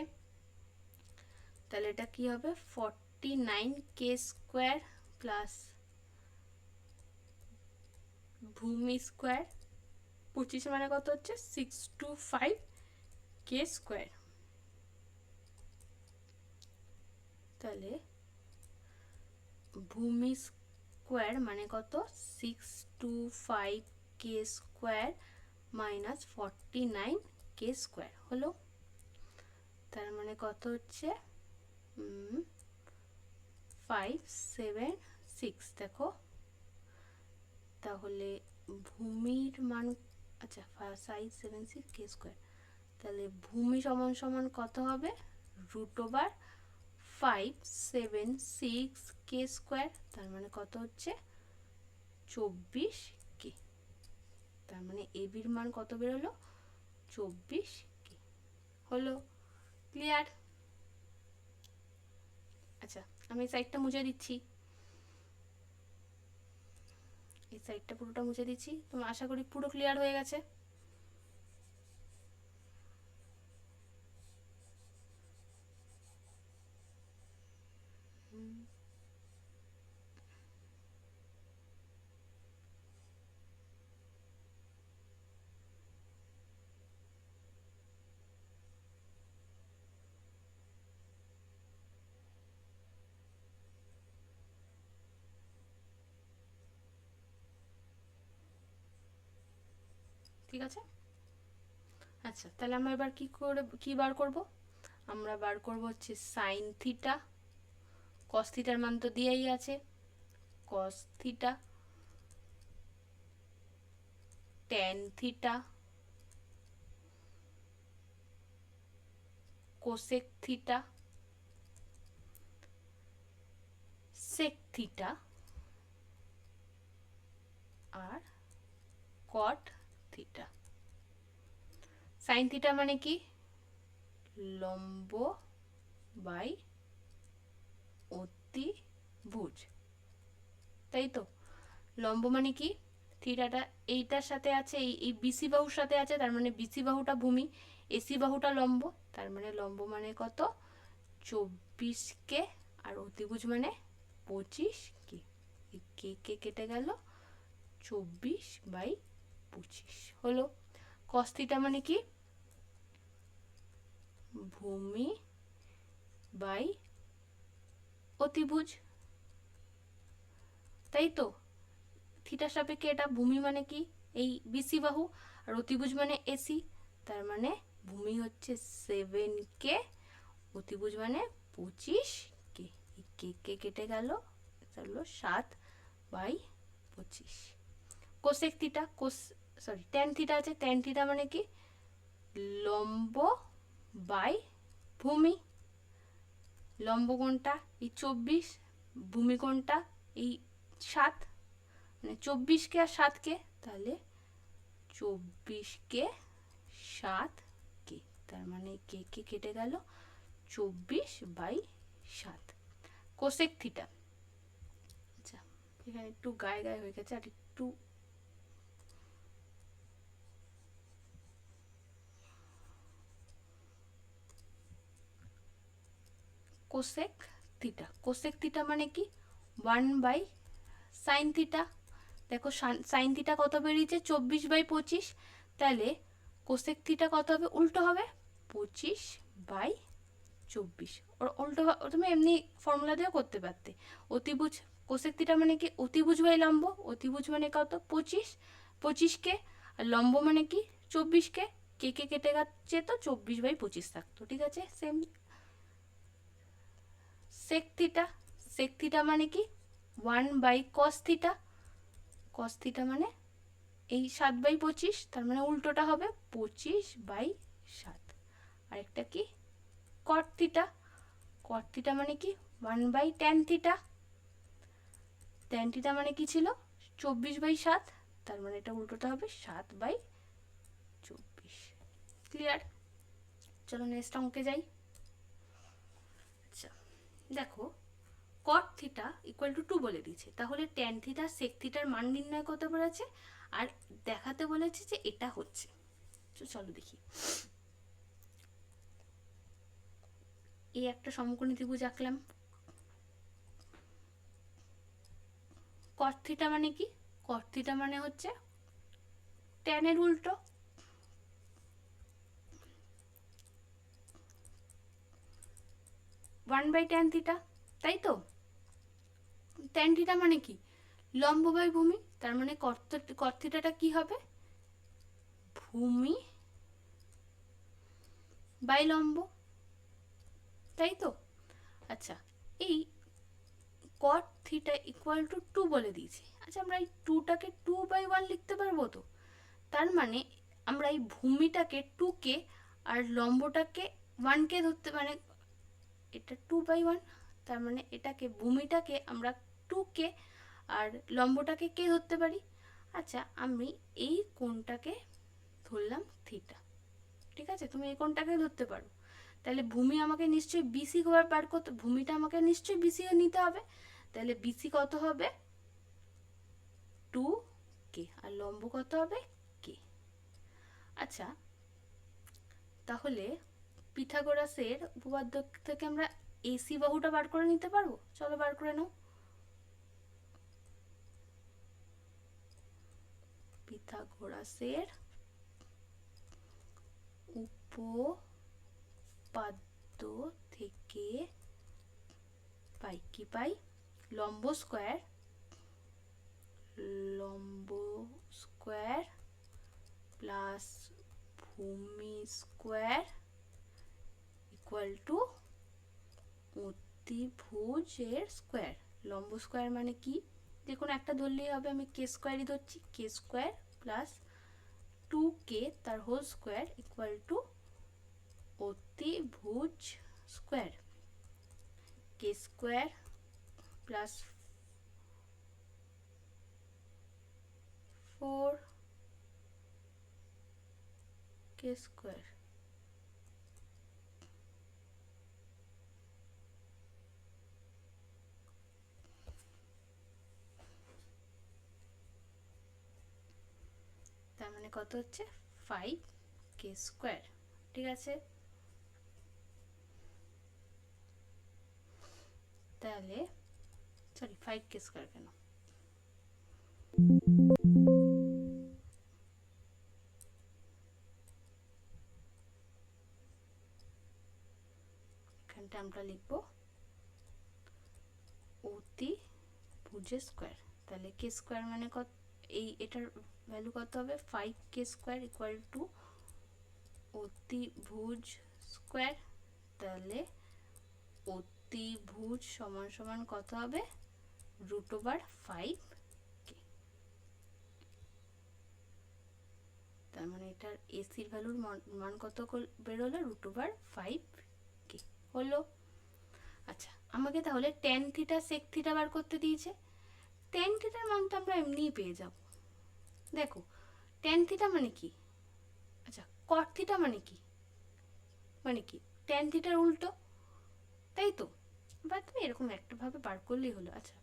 তাহলে এটা কি হবে? 49k স্কোয়ার প্লাস ভূমি স্কোয়ার 25 মানে কত হচ্ছে? 625k square. তাহলে ভূমি স্কোয়ার মানে কত? 625k square minus 49k square হলো। তার মানে কত হচ্ছে? 576। দেখো তাহলে ভূমির মান, আচ্ছা 576k স্কোয়ার, তাহলে ভূমি সমান সমান কত হবে? √576k স্কোয়ার, তার মানে কত হচ্ছে? 24k। তার মানে এবির মান কত বেরোলো? 24k হলো। ক্লিয়ার? আচ্ছা, আমি এই সাইডটা মুছে দিচ্ছি, এই সাইডটা পুরোটা মুছে দিচ্ছি। তোমার আশা করি পুরো ক্লিয়ার হয়ে গেছে। ঠিক আছে। আচ্ছা, তাহলে আমরা এবার কি বার করব? আমরা বার করব হচ্ছে সাইন থিটা। কস থিটার মান তো দিয়েই আছে, cos theta, tan theta, cosec theta, sec theta আর কট থিটা। সাইন থিটা মানে কি? লম্ব বাই অতিভুজ, তাই তো। লম্ব মানে কি? থিটাটা এইটার সাথে আছে, এই বিসি বাহুর সাথে আছে, তার মানে বিসি বাহুটা ভূমি, এসি বাহুটা লম্ব, তার মানে লম্ব মানে কত? 24k আর অতিভুজ মানে 25k। কে কে কেটে গেল, 24/25 হলো। কস থিটা মানে কি? ভূমি বাই অতিভুজ, তাই তো। থিটার সাপেক্ষে এটা ভূমি মানে কি? এই বিসি বাহু, আর অতিভুজ মানে এসি, তার মানে ভূমি হচ্ছে 7k, অতিভুজ মানে 25k। কে কে কেটে গেল, 7/25 কোসেক থিটা, ট্যান থিটা আছে, ট্যান থিটা মানে কি লম্ব বাই ভূমি। লম্ব কোণটা এই 24, ভূমি কোণটা এই 7, মানে 24কে আর 7কে, তাহলে 24কে 7কে, তার মানে কে কে কেটে গেল, 24/7 কোসেক থিটা। আচ্ছা এখানে একটু গায়ে গায়ে হয়ে গেছে, আর একটু কোসেক থিটা। কোসেক থিটা মানে কি 1/sin থিটা। দেখো সাইন থিটা কত বেরিয়েছে 24/25, তাহলে কোসেক থিটা কত হবে, উল্টো হবে 25/24। ওর উল্টো তুমি এমনি ফর্মুলা দিয়েও করতে পারতে। অতিভুজ কোসেক থিটা মানে কি অতিভুজ বাই লম্ব, অতিভুজ মানে কত 25, 25কে, আর লম্ব মানে কি 24কে, কে কে কেটে যাচ্ছে তো 24/25 থাকতো, ঠিক আছে। Same sec theta, sec theta মানে কি 1/cos থিটা, cos থিটা মানে এই 7/25, তার মানে উল্টোটা হবে 25/7। আরেকটা কি কট থিটা, কট থিটা মানে কি 1/tan থিটা, tan থিটা মানে কি ছিল 24/7, তার মানে এটা উল্টোটা হবে 7/24। ক্লিয়ার? চলো নেক্সট অঙ্কে যাই। আচ্ছা দেখো কট থিটা ইকুয়াল টু 2 বলে দিয়েছে, তাহলে ট্যান থিটা সেক থিটার মান নির্ণয় করতে বলেছে, আর দেখাতে বলেছে যে এটা হচ্ছে। চলো দেখি, এই একটা সমকোণী ত্রিভুজ আঁকলাম। কট থিটা মানে কি, কট থিটা মানে হচ্ছে ট্যানের উল্টো, 1/tan থিটা, তাই তো। ট্যান থিটা মানে কি লম্ব বাই ভূমি, তার মানে কট থিটাটা কি হবে ভূমি বাই লম্ব, তাই তো। আচ্ছা এই কট থিটা ইকুয়াল টু 2 বলে দিয়েছি। আচ্ছা আমরা এই 2টাকে 2/1 লিখতে পারবো তো, তার মানে আমরা এই ভূমিটাকে 2কে আর লম্বটাকে 1কে ধরতে, মানে এটা 2/1, তার মানে এটাকে ভূমিটাকে আমরা 2কে আর লম্বটাকে কে ধরতে পারি। আচ্ছা আমি এই কোণটাকে ধরলাম থিটা, ঠিক আছে, তুমি এই কোণটাকে ধরতে পারো। তাহলে ভূমি আমাকে নিশ্চয়ই বিসি বার করতে, ভূমিটা আমাকে নিশ্চয়ই বিসি নিতে হবে, তাহলে বিসি কত হবে 2কে, আর লম্ব কত হবে কে। আচ্ছা তাহলে পিথাগোরাসের উপপাদ্য থেকে আমরা এসি বাহুটা বার করে নিতে পারবো, চলো বার করে নাও। পিথাগোরাসের উপপাদ্য থেকে পাই কি পাই, লম্ব স্কোয়ার প্লাস ভূমি স্কোয়ার ইকুয়াল টু অতিভুজের স্কোয়ার। লম্ব স্কোয়ার মানে কি, যে কোনো একটা ধরলেই হবে, আমি কে স্কোয়ারই ধরছি, কে স্কোয়ার প্লাস 2কে তার হোল স্কোয়ার ইকুয়াল টু অতিভুজ স্কোয়ার। কে স্কোয়ার প্লাস 4কে স্কোয়ার, তার মানে কত হচ্ছে 5কে স্কোয়ার, ঠিক আছে। তাহলে সরি 5কে স্কোয়ার কেন, এখানটা আমরা লিখবো অতিভুজের স্কোয়ার। তাহলে কে স্কোয়ার মানে কত, এই এটার ভ্যালু কত হবে 5কে স্কোয়ার ইকুয়াল টু অতিভুজ স্কোয়ার, তাহলে অতিভুজ সমান সমান কত হবে √5কে। তার মানে এটার এসির ভ্যালুর মান কত বেরোলো, √5k হলো। আচ্ছা, আমাকে তাহলে tan থিটা sec থিটা বার করতে দিয়েছে। tan থিটার মান তো আমরা এমনিই পেয়ে যাব। দেখো tan থিটা মানে কি, আচ্ছা cot থিটা মানে কি, tan থিটার উল্টো, তাই তো? বা তুমি এরকম একটা ভাবে বার করলেই হলো। আচ্ছা,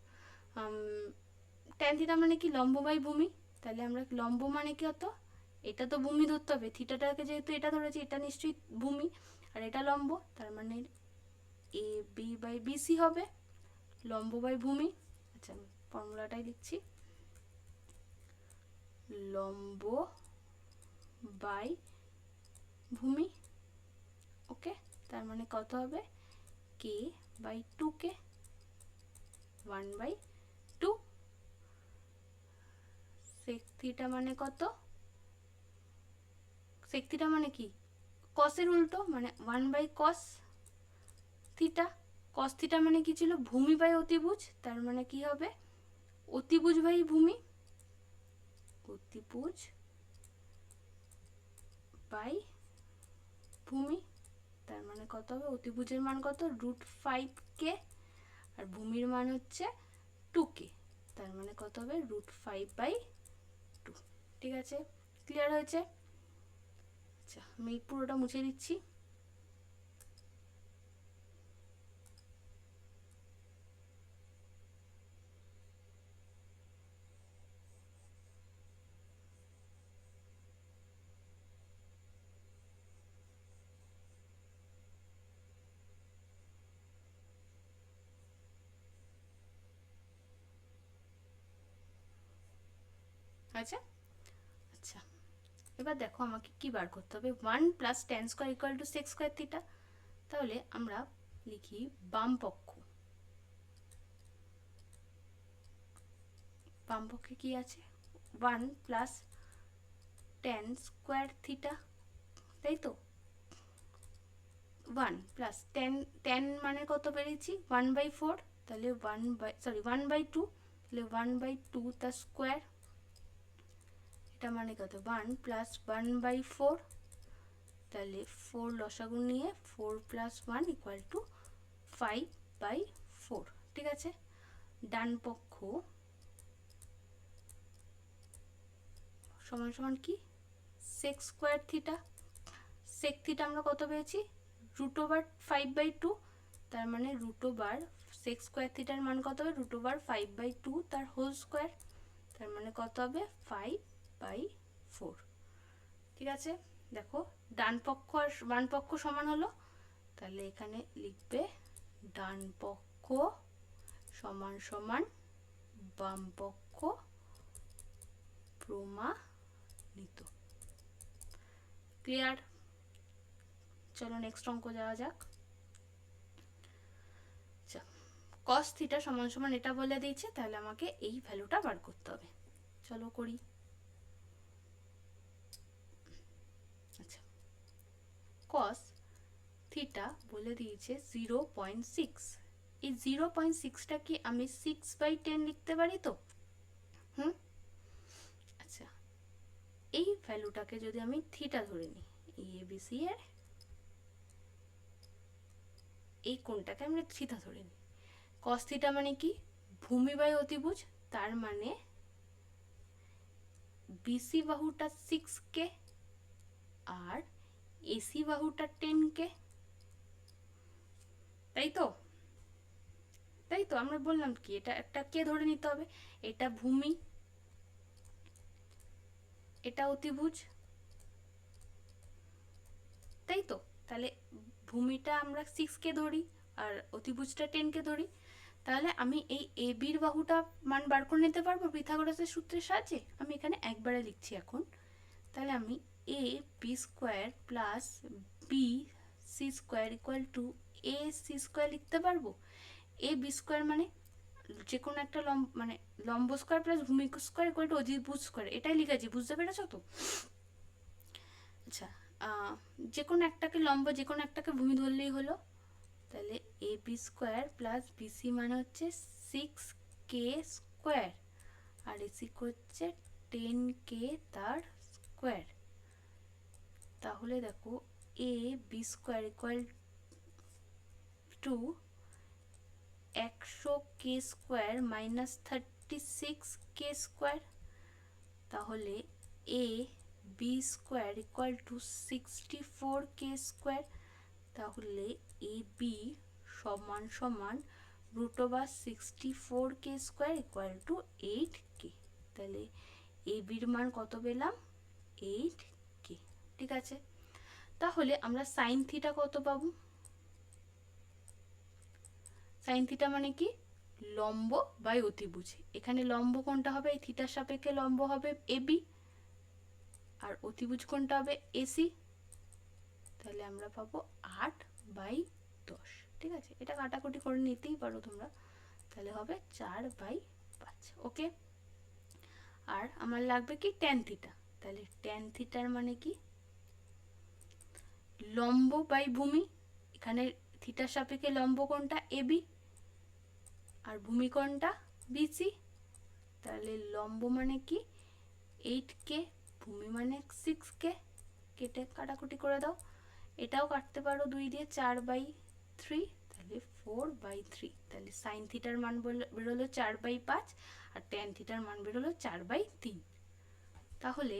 tan থিটা মানে কি, লম্ব বাই ভূমি। তাহলে আমরা লম্ব মানে কি হতো, এটা তো ভূমি ধরতে হবে, থিটাটাকে যেহেতু এটা ধরেছি, এটা নিশ্চয়ই ভূমি, আর এটা লম্ব, তার মানে এ বি বাই বিসি হবে, লম্ব বাই ভূমি। আচ্ছা, আমি ফর্মুলাটাই লিখছি, লম্ব বাই ভূমি। ওকে, তার মানে কত হবে, কে বাই 2k, 1/2। সেক থিটা মানে কত, সেক থিটা মানে কি, কসের উল্টো, মানে 1/cos থিটা। কস থিটা মানে কি ছিল, ভূমি বাই অতিভুজ, তার মানে কি হবে, অতিভুজ বাই ভূমি, অতিভুজ বাই ভূমি। তার মানে কত হবে, অতিভুজের মান কত, √5k, আর ভূমির মান হচ্ছে 2k, তার মানে কত হবে, √5/2। ঠিক আছে, ক্লিয়ার হয়েছে? আচ্ছা, আমি পুরোটা মুছে দিচ্ছি। আচ্ছা আচ্ছা, এবার দেখো আমাকে কি বার করতে হবে, 1 + tan square = sec square theta. তাহলে আমরা লিখি বাম পক্ষে কি আছে, 1 + tan স্কয়ার থিটা, তাই তো? 1 + tan মানে কত পেরেছি, 1/4, তাহলে 1/2, তাহলে 1/2 তার স্কোয়ার, এটা মানে কত, 1 + 1/4, তাহলে 4 লসাগু নিয়ে 4 + 1 = 5/4। ঠিক আছে, ডান পক্ষ সমান সমান কি, sec square theta. sec theta আমরা কত পেয়েছি, √5/2, তার মানে sec স্কয়ার থিটার মান কত হবে, √5/2 তার হোল স্কয়ার, তার মানে কত হবে, 5/4। ঠিক আছে, দেখো ডান পক্ষ আর বাম পক্ষ সমান হলো, তাহলে এখানে লিখবে ডান পক্ষ সমান সমান বাম পক্ষ প্রমাণিত। ক্লিয়ার? চলো নেক্সট অঙ্ক যাওয়া যাক। আচ্ছা, cos থিটা সমান সমান এটা বলে দিয়েছে, তাহলে আমাকে এই ভ্যালুটা বার করতে হবে। চলো করি। আচ্ছা, cos থিটা বলে দিয়েছে 0.6। এই 0.6টা কি আমি 6/10 লিখতে পারি তো? আচ্ছা, এই ভ্যালুটাকে যদি আমি থিটা ধরে নিই, ABC এর এই কোণটাকে আমরা থিটা ধরে নিই, cos থিটা মানে কি, ভূমি বাই অতিভুজ, তার মানে BC বাহুটা 6k আর AC বাহুটা 10k, তাই তো? তাই তো, আমরা বললাম কি, এটা একটা কে ধরে নিতে হবে, এটা ভূমি, এটা অতিভুজ, তাই তো? তাহলে ভূমিটা আমরা 6k ধরি আর অতিভুজটা 10k ধরি, তাহলে আমি এই ABর বাহুটা মান বার করে নিতে পারবো পিথাগোরাসের সূত্রের সাহায্যে। আমি এখানে একবারে লিখছি এখন, তাহলে আমি AB² + BC² = AC² লিখতে পারবো। AB² মানে যে কোনো একটা মানে লম্ব স্কয়ার প্লাস ভূমি স্কয়ার = অতিভুজ স্কয়ার, এটাই লিখেছি, বুঝতে পেরেছো তো? আচ্ছা, যে কোনো একটাকে লম্ব, যে কোনো একটাকে ভূমি ধরলেই হলো। তাহলে AB² + BC মানে হচ্ছে 6k² আর AC হচ্ছে 10k তার স্কোয়ার, তাহলে দেখো A B square equal to 100 কে স্কোয়ার মাইনাস 36 কে স্কোয়ার, তাহলে A B square equal to 64 কে স্কোয়ার, তাহলে এ বি সমান সমান রুট ওভার 64 কে স্কোয়ার ইকুয়াল টু 8 কে। তাহলে এ বির মান কত পেলাম? 8 কে। ঠিক আছে, তাহলে আমরা সাইন থিটা কত পাবো? সাইন থিটা মানে কি? লম্ব বাই অতিভুজ। এখানে লম্ব কোনটা হবে? এই থিটার সাপেক্ষে লম্ব হবে এবি, আর অতিভুজ কোনটা হবে? এসি। তাহলে আমরা পাবো 8/10। ঠিক আছে, এটা কাটাকুটি করে নিতেই পারো তোমরা, তাহলে হবে 4/5। ওকে, আর আমার লাগবে কি? Tan theta. তাহলে ট্যান থিটার মানে কি? লম্ব বাই ভূমি। এখানে থিটার সাপেক্ষে লম্ব কোনটা? এবি, আর ভূমি কোনটা? বিসি। তাহলে লম্ব মানে কি? 8 কে, ভূমি মানে 6 কে। কেটে কাটাকুটি করে দাও, এটাও কাটতে পারো 2 দিয়ে, 4/3, তাহলে 4/3। তাহলে সাইন থিটার মান বেরোলো 4/5, আর ট্যান থিটার মান বেরোলো 4/3। তাহলে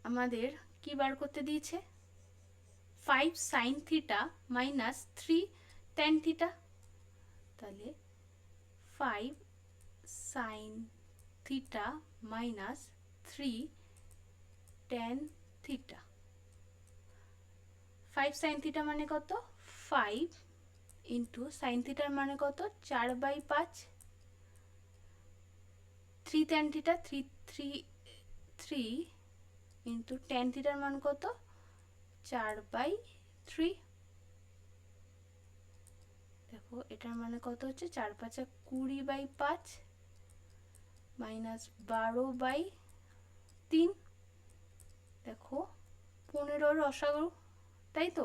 আমাদের কি বার করতে দিয়েছে? 5 sine theta minus 3 tan theta. তাহলে 5 sine theta minus 3 tan theta. 5 sign theta মানে কত? 5 ইন্টু সাইন থিটার মানে কত? 4/5। 3 ট্যান থিটা, 3 ইন্টু ট্যান থিটার মান কত? 4/3। দেখো এটার মানে কত হচ্ছে? 4×5 20/5 মাইনাস 12/3। দেখো 15 লসাগু, তাই তো?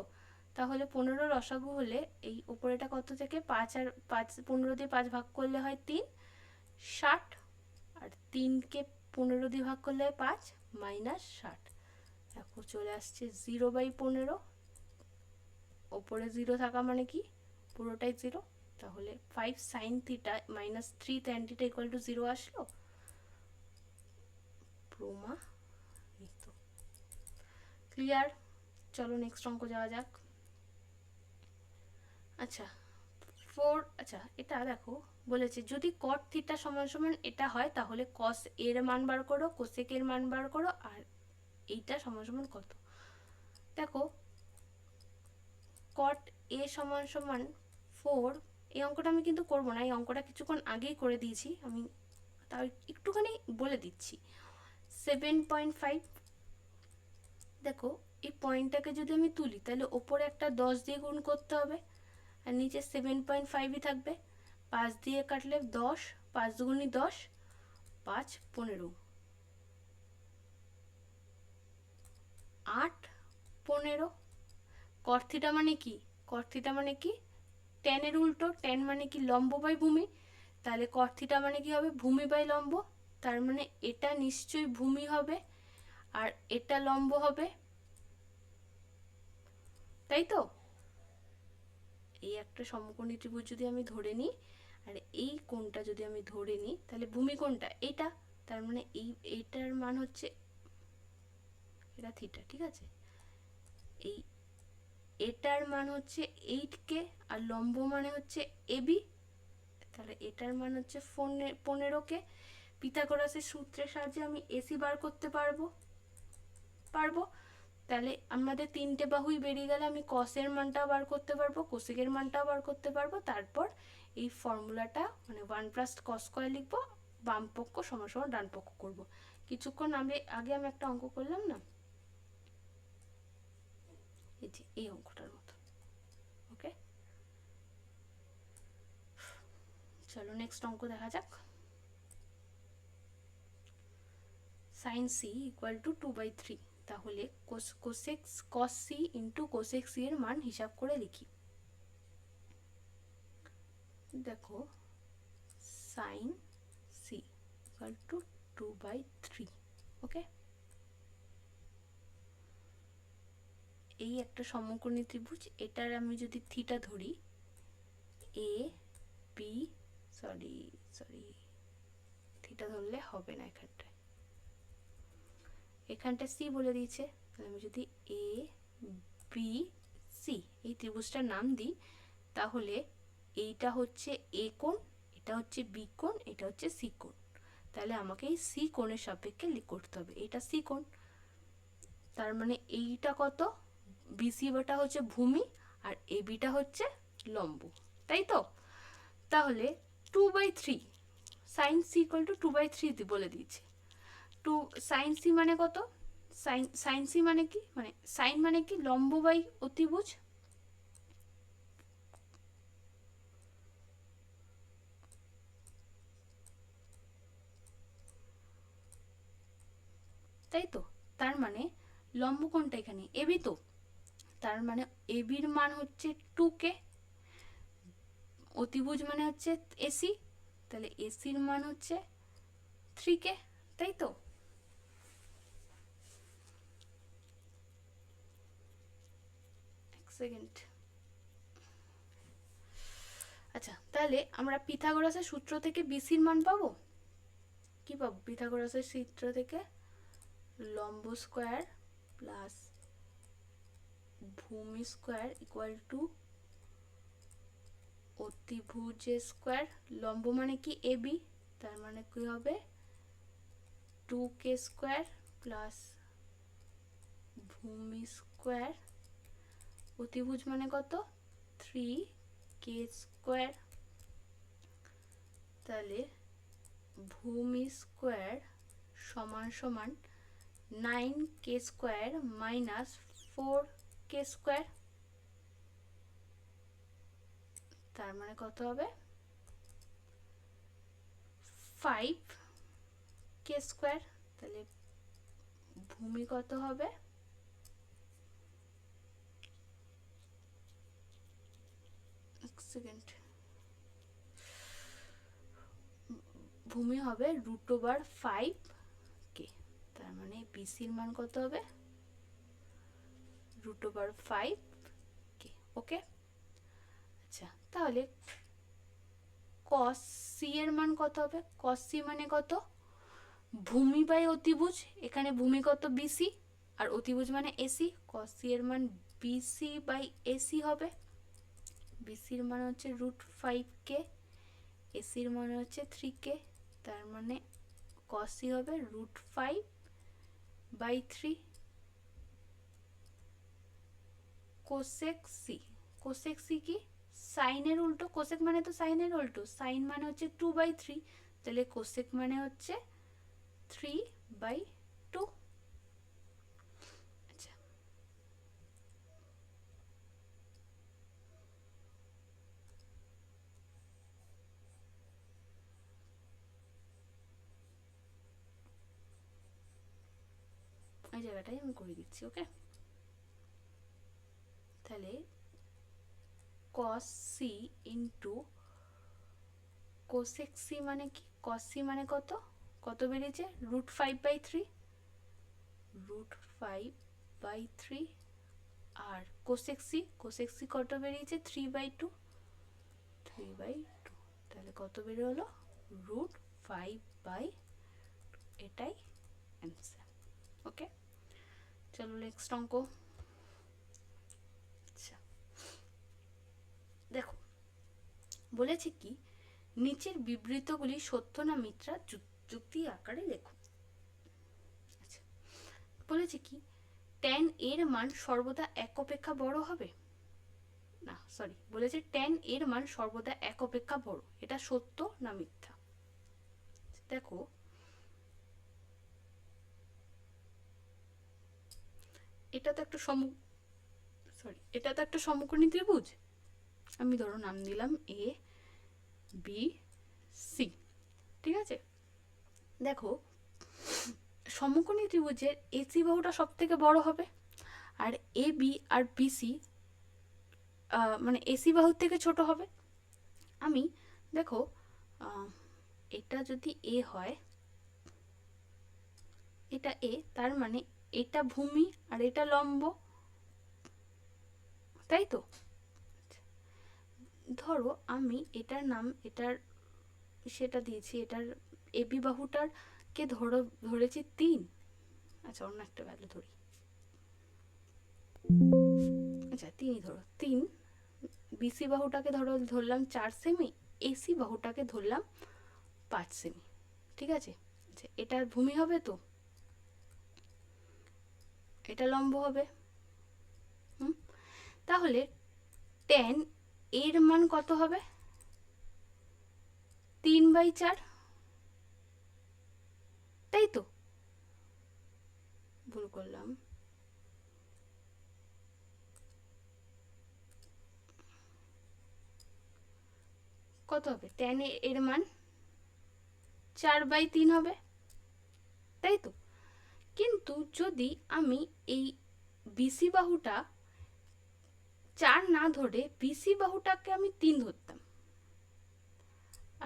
তাহলে 15 লসাগু হলে এই উপরেটা কত থেকে? 5 আর 5, 15 দিয়ে 5 ভাগ করলে হয় 3, 60। আর 3কে 15 দিয়ে ভাগ করলে হয় 5 মাইনাস 60। দেখো চলে আসছে 0/15। ওপরে 0 থাকা মানে কি? পুরোটাই 0। তাহলে 5 sine theta minus 3 tan theta equal two 0 আসলো। প্রমাণিত। ক্লিয়ার? চলো নেক্সট অঙ্ক যাওয়া যাক। আচ্ছা আচ্ছা এটা দেখো বলেছে যদি কট থিটা সমান সমান এটা হয়, তাহলে কস এর মান বার করো, কোসেক এর মান বার করো, আর এইটা সমান সমান কত। দেখো কট এ সমান সমান 4। এই অঙ্কটা আমি কিন্তু করবো না, এই অঙ্কটা কিছুক্ষণ আগেই করে দিয়েছি, আমি তাও একটুখানি বলে দিচ্ছি। 7.5। দেখো এই পয়েন্টটাকে যদি আমি তুলি, তাহলে ওপরে একটা 10 দিয়ে গুণ করতে হবে, আর নিচে 7.5ই থাকবে। 5 দিয়ে কাটলে 10, 5 দুগুণে 10, 5 15, 8 15। কট থিটা মানে কি? কট থিটা মানে কি? ট্যানের উল্টো। ট্যান মানে কি? লম্ব বাই ভূমি। তাহলে কট থিটা মানে কি হবে? ভূমি বাই লম্ব। তার মানে এটা নিশ্চয়ই ভূমি হবে, আর এটা লম্ব হবে, তাই তো? এই একটা সমকোণী ত্রিভুজ যদি আমি ধরে নিই, আর এই কোণটা যদি আমি ধরে নিই, তাহলে ভূমি কোণটা? এটা। তার মানে এইটার মান হচ্ছে এটা থিটা। ঠিক আছে, এই এটার মান হচ্ছে 8K, আর লম্ব মানে হচ্ছে এবি। তাহলে এটার মান হচ্ছে 15K। পিথাগোরাসের সূত্রের সাহায্যে আমি এসি বার করতে পারবো। তাহলে আমাদের 3টে বাহুই বেরিয়ে গেলে আমি কসের মানটাও বার করতে পারবো, কোসেকের মানটাও বার করতে পারবো। তারপর এই ফর্মুলাটা মানে 1 + cos স্কয়ার লিখবো, বাম পক্ষ সমান সমান ডান পক্ষ করবো। কিছুক্ষণ আগে আমি একটা অঙ্ক করলাম না, এই যে এই অঙ্কটার মতো। ওকে, চলো নেক্সট অঙ্ক দেখা যাক। Sine C equal to 2/3। তাহলে cos c into cosec C এর মান হিসাব করে লিখি। দেখো sine C equal to 2/3। Okay, এই একটা সমকোণী ত্রিভুজ, এটার আমি যদি থিটা ধরি, এ বি, সরি থিটা ধরলে হবে না, এখানটায় সি বলে দিয়েছে। তাহলে আমি যদি এ বি সি এই ত্রিভুজটার নাম দিই, তাহলে এইটা হচ্ছে এ কোণ, এটা হচ্ছে বি কোণ, এটা হচ্ছে সি কোণ। তাহলে আমাকে এই সি কোণের সাপেক্ষে করতে হবে, এটা সি কোণ। তার মানে এইটা কত, বিসি বাটা হচ্ছে ভূমি আর এ বিটা হচ্ছে লম্ব, তাই তো? তাহলে 2/3 সাইন সি ইকুয়াল টু 2/3 বলে দিয়েছে। টু সাইন সি মানে কত, সাইন সি মানে কি, মানে সাইন মানে কি লম্ব বাই অতিভুজ, তাই তো? তার মানে লম্ব কোণটা এখানে এবি, তো তার মানে এবির মান হচ্ছে 2k, অতিভুজ মানে হচ্ছে এসি, তাহলে এসির মান হচ্ছে 3k, তাই তো? এক সেকেন্ড। আচ্ছা, তাহলে আমরা পিথাগোরাসের সূত্র থেকে বিসির মান পাবো। কি পাবো পিথাগোরাসের সূত্র থেকে? লম্ব স্কোয়ার প্লাস ভূমি স্কোয়ার ইকুয়াল টু অতিভুজের স্কোয়ার। লম্ব মানে কি এবি, তার মানে কি হবে 2k স্কোয়ার প্লাস ভূমি স্কোয়ার, অতিভুজ মানে কত 3k স্কোয়ার। তাহলে ভূমি স্কোয়ার সমান সমান 9k square minus 4k square, তার মানে কত হবে 5k স্কোয়ার। তাহলে ভূমি কত হবে, এক সেকেন্ড, ভূমি হবে √5k। তার মানে বিসির মান কত হবে √5k। ওকে, আচ্ছা তাহলে cos c এর মান কত হবে? cos c মানে কত, ভূমি বাই অতিভুজ, এখানে ভূমি কত বিসি আর অতিভুজ মানে এসি, cos c এর মান বিসি বাই এসি হবে। বিসির মান হচ্ছে √5k, এসির মান হচ্ছে 3k, তার মানে cos c হবে √5/3 কোসেক সি। কোসেক সি কি, সাইনের উল্টো, কোসেক মানে তো সাইনের উল্টো, সাইন মানে হচ্ছে 2/3, তাহলে কোসেক মানে হচ্ছে 3/2। আচ্ছা, ওই জায়গাটাই আমি করে দিচ্ছি। ওকে, তাহলে cos c into cosec C মানে কি, cos c মানে কত, কত বেরিয়েছে √5/3, √5/3 আর কোসেক সি কত বেরিয়েছে 3/2, তাহলে কত বেরিয়ে হলো √5/2, এটাই অ্যান্সার। ওকে, চলো নেক্সট অঙ্ক। আচ্ছা দেখো, বলেছে কি নিচের বিবৃতগুলি সত্য না মিথ্যা যুক্তি আকারে লেখো। আচ্ছা, বলেছে কি tan এর মান সর্বদা 1 অপেক্ষা বড় হবে না, সরি বলেছে tan এর মান সর্বদা 1 অপেক্ষা বড়, এটা সত্য না মিথ্যা? দেখো এটা তো একটা এটা তো একটা সমকোণী ত্রিভুজ, আমি ধরো নাম দিলাম এ বি সি, ঠিক আছে? দেখো সমকোণী ত্রিভুজের এসি বাহুটা সব থেকে বড় হবে, আর এ বি আর বিসি মানে এসি বাহুর থেকে ছোট হবে। আমি দেখো এটা যদি এ হয়, এটা এ, তার মানে এটা ভূমি আর এটা লম্ব, তাই তো? ধরো আমি এটার নাম এটার সেটা দিয়েছি, এটার এবি বাহুটার কে ধরেছি 3। আচ্ছা অন্য একটা ভ্যালু ধরি, আচ্ছা 3ই ধরো, 3। বিসি বাহুটাকে ধরলাম 4 সেমি, এসি বাহুটাকে ধরলাম 5 সেমি। ঠিক আছে, আচ্ছা এটা ভূমি হবে তো, এটা লম্ব হবে। তাহলে tan এর মান কত হবে? 3/4, তাই তো? ভুল করলাম, কত হবে? tan এর মান 4/3 হবে, তাই তো? কিন্তু যদি আমি এই বিসি বাহুটা 4 না ধরে বিসি বাহুটাকে আমি 3 ধরতাম,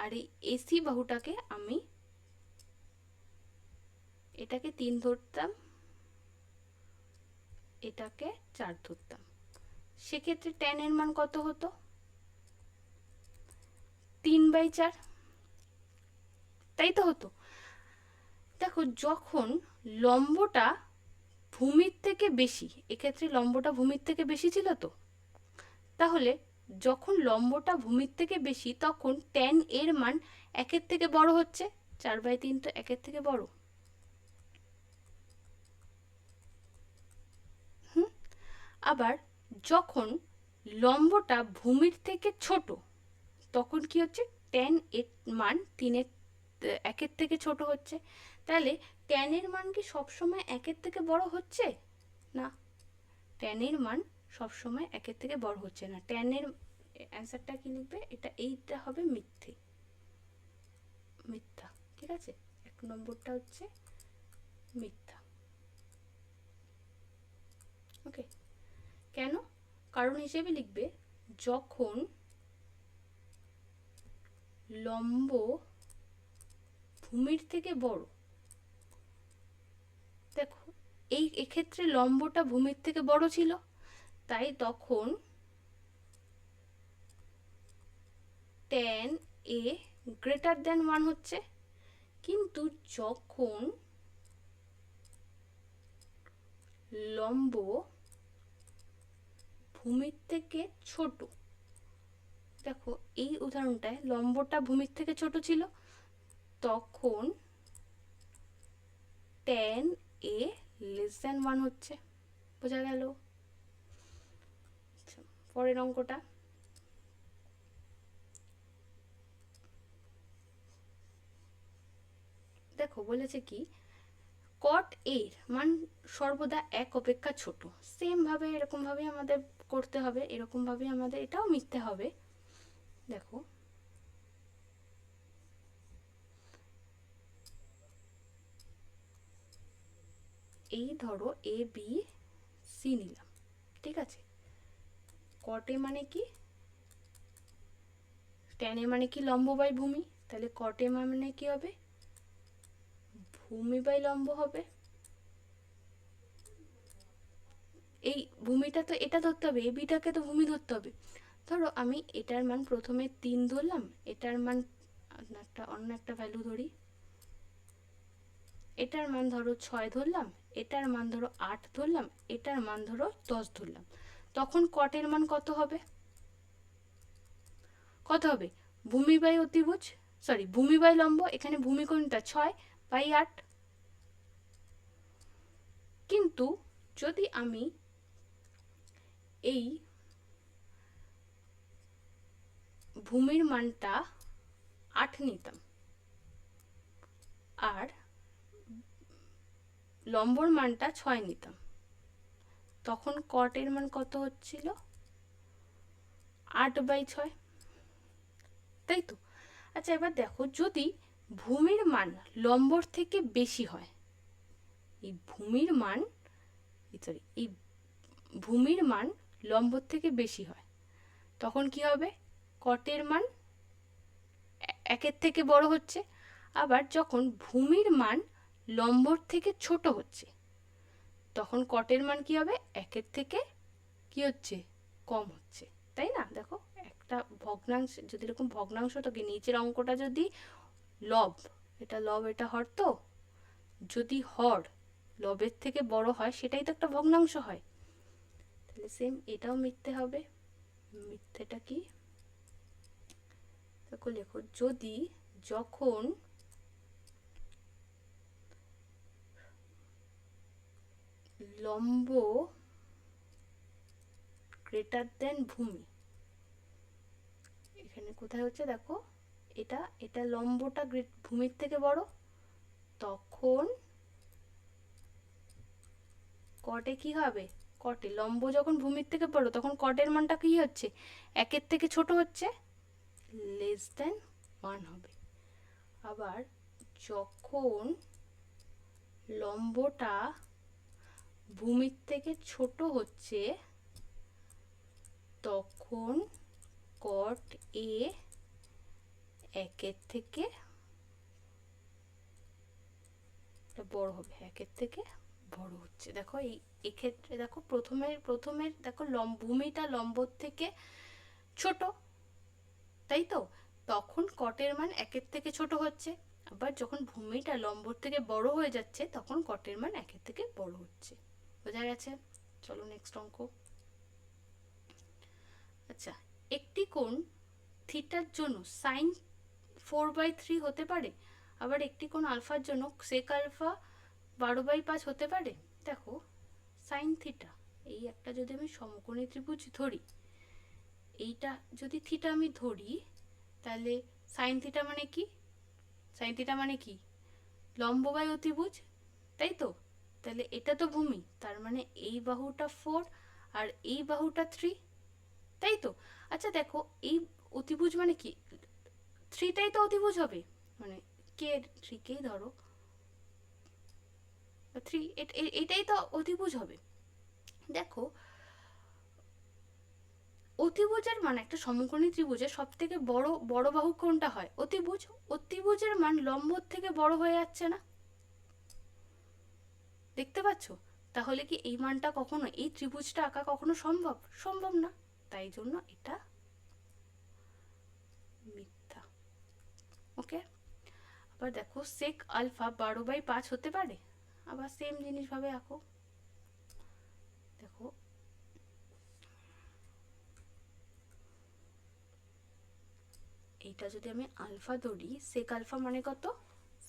আর এই এসি বাহুটাকে আমি এটাকে 3 ধরতাম, এটাকে 4 ধরতাম, সেক্ষেত্রে tan এর মান কত হতো? 3/4, তাই তো হতো? দেখো যখন লম্বটা ভূমির থেকে বেশি, এক্ষেত্রে লম্বটা ভূমির থেকে বেশি ছিল তো, তাহলে যখন লম্বটা ভূমির থেকে বেশি তখন tan এর মান 1-এর থেকে বড় হচ্ছে। 4/3 তো 1-এর থেকে বড়। আবার যখন লম্বটা ভূমির থেকে ছোট তখন কি হচ্ছে? tan এর মান 1-এর থেকে ছোট হচ্ছে। তাহলে tan এর মান কি সবসময় 1-এর থেকে বড় হচ্ছে? না, tan এর মান সবসময় 1-এর থেকে বড় হচ্ছে না। tan এর অ্যান্সারটা কি লিখবে? এইটা হবে মিথ্যে, মিথ্যা। ঠিক আছে, 1 নম্বরটা হচ্ছে মিথ্যা। ওকে, কেন? কারণ হিসেবে লিখবে যখন লম্ব ভূমির থেকে বড়, দেখো এক্ষেত্রে লম্বটা ভূমির থেকে বড় ছিল, তাই তখন tan a গ্রেটার দেন 1 হচ্ছে। কিন্তু যখন লম্ব ভূমির থেকে ছোট, দেখো এই উদাহরণটায় লম্বটা ভূমির থেকে ছোট ছিল, তখন tan a লেস দেন 1 হচ্ছে। বোঝা গেল? পরের অঙ্কটা দেখো, বলেছে কি cot এর মান সর্বদা 1 অপেক্ষা ছোট। সেম ভাবে এরকম ভাবে আমাদের করতে হবে, এরকম ভাবে আমাদের এটাও মিথ্যে হবে। দেখো এই ধরো এ বি সি নিলাম, ঠিক আছে? cot এ মানে কি? tan এ মানে কি? লম্ব বাই ভূমি। তাহলে cot এ মানে কি হবে? ভূমি বাই লম্ব হবে। এই ভূমিটা তো এটা ধরতে হবে, এ বিটাকে তো ভূমি ধরতে হবে। ধরো আমি এটার মান প্রথমে 3 ধরলাম, এটার মান অন্য একটা ভ্যালু ধরি, এটার মান ধরো 6 ধরলাম, এটার মান ধরো 8 ধরলাম, এটার মান ধরো 10 ধরলাম, তখন cot এর মান কত হবে? কত হবে? ভূমি বাই অতিভুজ, সরি ভূমি বাই লম্ব, এখানে ভূমি কোনটা? 6/8। কিন্তু যদি আমি এই ভূমির মানটা 8 নিতাম আর লম্বর মানটা 6 নিতাম, তখন cot এর মান কত হচ্ছিল? 8/6, তাই তো? আচ্ছা এবার দেখো যদি ভূমির মান লম্বর থেকে বেশি হয়, এই ভূমির মান এই ভূমির মান লম্বর থেকে বেশি হয়, তখন কি হবে? cot এর মান 1-এর থেকে বড় হচ্ছে। আবার যখন ভূমির মান লম্বর থেকে ছোট হচ্ছে, তখন cot এর মান কি হবে? 1-এর থেকে কি হচ্ছে? কম হচ্ছে, তাই না? দেখো একটা ভগ্নাংশ যদি এরকম ভগ্নাংশ থাকে, নিচের অঙ্কটা যদি লব, এটা লব এটা হর, তো যদি হর লবের থেকে বড় হয় সেটাই তো একটা ভগ্নাংশ হয়, তাহলে সেম এটাও মিথ্যে হবে। মিথ্যেটা কি? দেখো লেখো, যদি যখন লম্ব গ্রেটার দেন ভূমি, এখানে কোথায় হচ্ছে দেখো, এটা এটা লম্বটা ভূমির থেকে বড়, তখন কটে কি হবে, কটে লম্ব যখন ভূমির থেকে বড় তখন কটের মানটা কি হচ্ছে, একের থেকে ছোট হচ্ছে, লেস দেন 1 হবে। আবার যখন লম্বটা ভূমির থেকে ছোট হচ্ছে তখন কট এ একের থেকে বড় হবে, একের থেকে বড় হচ্ছে। দেখো এই এক্ষেত্রে দেখো প্রথমের দেখো ভূমিটা লম্বর থেকে ছোট, তাই তো, তখন কটের মান একের থেকে ছোট হচ্ছে। আবার যখন ভূমিটা লম্বর থেকে বড় হয়ে যাচ্ছে তখন কটের মান একের থেকে বড় হচ্ছে। বোঝা গেছে? চলো নেক্সট অঙ্ক। আচ্ছা, একটি কোণ থিটার জন্য সাইন 4/3 হতে পারে, আবার একটি কোণ আলফার জন্য সেক আলফা 12/5 হতে পারে। দেখো সাইন থিটা, এই একটা যদি আমি সমকোণী ত্রিভুজ ধরি, এইটা যদি থিটা আমি ধরি, তাহলে সাইন থিটা মানে কি, সাইন থিটা মানে কি, লম্ব বাই অতিভুজ, তাই তো, তাহলে এটা তো ভূমি, তার মানে এই বাহুটা 4 আর এই বাহুটা 3, তাই তো। আচ্ছা দেখো এই অতিভুজ মানে কি, 3টাই তো অতিভুজ হবে, মানে কে 3কেই ধরো, 3 এটাই তো অতিভুজ হবে। দেখো অতিভুজের মান, একটা সমকোণী ত্রিভুজের সব থেকে বড় বড় বাহু কোনটা হয়, অতিভুজ, অতিভুজের মান লম্বর থেকে বড় হয়ে যাচ্ছে না, দেখতে পাচ্ছ? তাহলে কি এই মানটা কখনো, এই ত্রিভুজটা আঁকা কখনো সম্ভব? সম্ভব না, তাই জন্য এটা মিথ্যা। ওকে, আবার দেখো সেক আলফা 12/5 হতে পারে, আবার সেম জিনিস ভাবে আঁকো। দেখো এইটা যদি আমি আলফা ধরি, সেক আলফা মানে কত,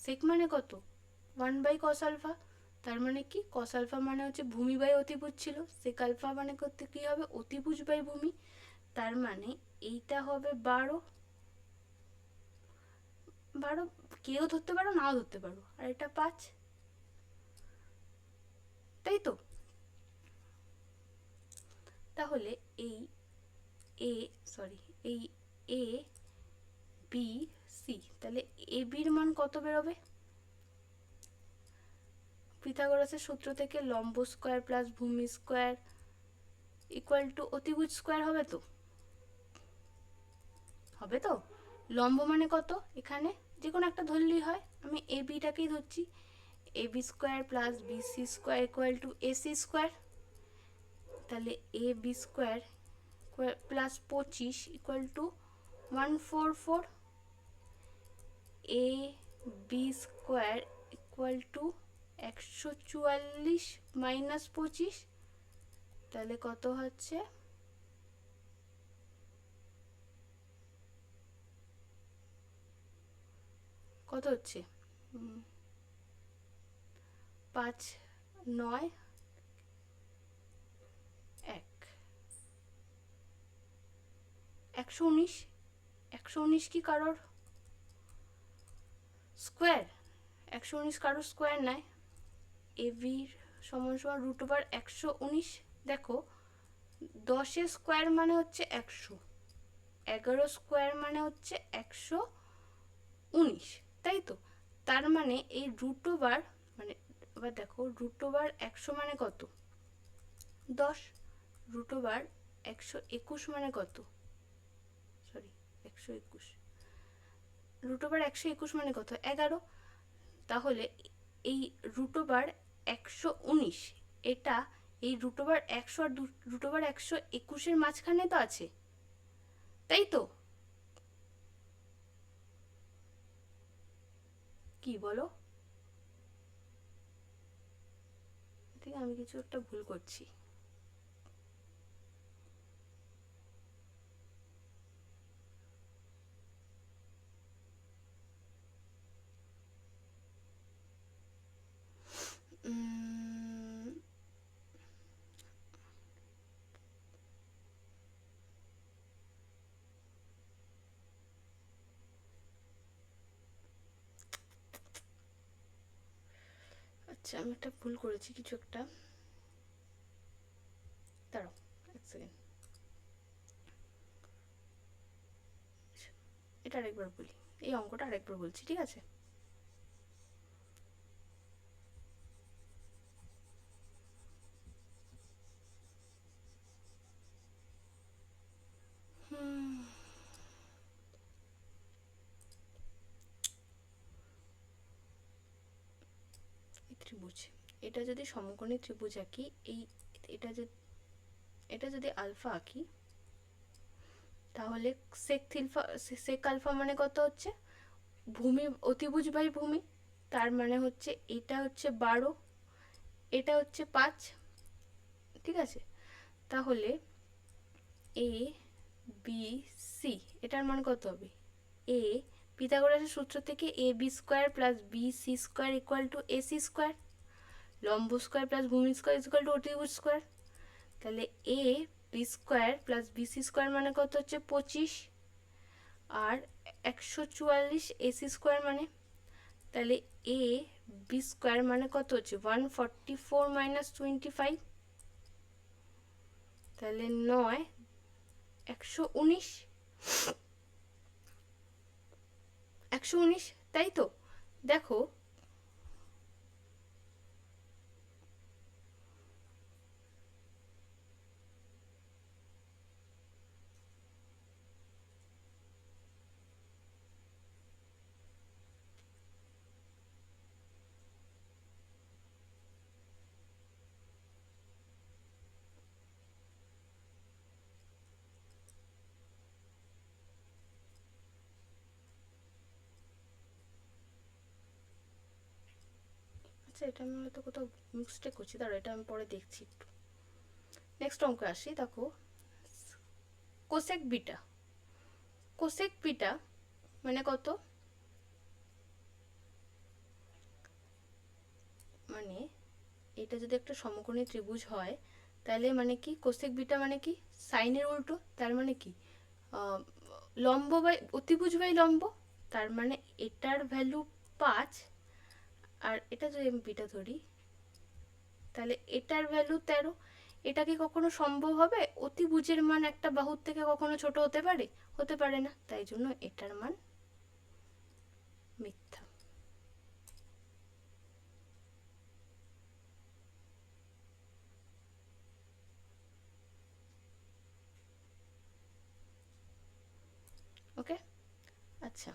সেক মানে কত 1/cos আলফা, তার মানে কি cos আলফা মানে হচ্ছে ভূমি বাই অতিভুজ ছিল, সেক আলফা মানে করতে কি হবে, অতিভুজ বাই ভূমি, তার মানে এইটা হবে 12, কেউ ধরতে পারো নাও ধরতে পারো, আর এটা 5, তাই তো। তাহলে এই এ সরি এই এ বি সি, তাহলে এ বির মান কত বেরোবে, পিথাগোরাসের সূত্র থেকে লম্ব স্কোয়ার প্লাস ভূমি স্কোয়ার ইকুয়াল টু অতিভুজ স্কোয়ার হবে তো, হবে তো। লম্ব মানে কত, এখানে যে কোনো একটা ধরলেই হয়, আমি এ বিটাকেই ধরছি, A B square plus B C square equal to A C square, তাহলে A B square plus 25 equal to 144, A B square equal to 144 minus 25, তাহলে কত হচ্ছে, কত হচ্ছে 5 9 1 119, 119 কি কারোর স্কোয়ার, 119 কারোর স্কোয়ার নয়, এ বির সমান সমান √119। দেখো 10 স্কোয়ার মানে হচ্ছে 100, 11 স্কোয়ার মানে হচ্ছে 119, তাই তো, তার মানে এই √, মানে এবার দেখো √100 মানে কত 10, √121 মানে কত, সরি 121, √121 মানে কত 11, তাহলে এই √119 এটা এই √100 আর √121 মাঝখানে তো আছে, তাই তো? কি বলো? ঠিক, আমি কিছু একটা ভুল করছি। আচ্ছা, আমি একটা ভুল করেছি কিছু একটা, দাঁড়াও এক সেকেন্ড, এটা আরেকবার বলি, এই অঙ্কটা আরেকবার বলছি, ঠিক আছে? ত্রিভুজ, এটা যদি সমকোণী ত্রিভুজ আঁকি, এই এটা যদি আলফা আঁকি, তাহলে সেক আলফা মানে কত হচ্ছে? ভূমি অতিভুজ বাই ভূমি, তার মানে হচ্ছে এটা হচ্ছে 12, এটা হচ্ছে 5, ঠিক আছে? তাহলে এ বি সি, এটার মান কত হবে? এ, পিথাগোরাসের সূত্র থেকে A B square plus B C square equal to A C square, লম্ব স্কোয়ার প্লাস ভূমি স্কোয়ার ইকুয়াল টু অতিভুজ স্কোয়ার। তাহলে A B square plus B C square মানে কত হচ্ছে? 25, আর 144 এসি স্কোয়ার মানে, তাহলে এ বি স্কোয়ার মানে কত হচ্ছে? 144 মাইনাস 25, তাহলে 9, 119, 119, তাই তো? দেখো, আচ্ছা, এটা আমি হয়তো কোথাও মিস্টেক করছি, দাঁড়া, এটা আমি পরে দেখছি একটু। নেক্সট অঙ্কে আসি, দেখো কোসেক বিটা, কোসেক বিটা মানে কত? মানে এটা যদি একটা সমকোণী ত্রিভুজ হয়, তাহলে মানে কি কোসেক বিটা মানে কি? সাইনের উল্টো, তার মানে কি লম্ব বাই অতিভুজ বাই লম্ব, তার মানে এটার ভ্যালু 5, আর এটা যদি আমি বিটা ধরি, তাহলে এটার ভ্যালু 13। এটা কি কখনো সম্ভব হবে? অতিভুজের মান একটা বাহুর থেকে কখনো ছোট হতে পারে? হতে পারে না, তাই জন্য এটার মান মিথ্যা। ওকে, আচ্ছা,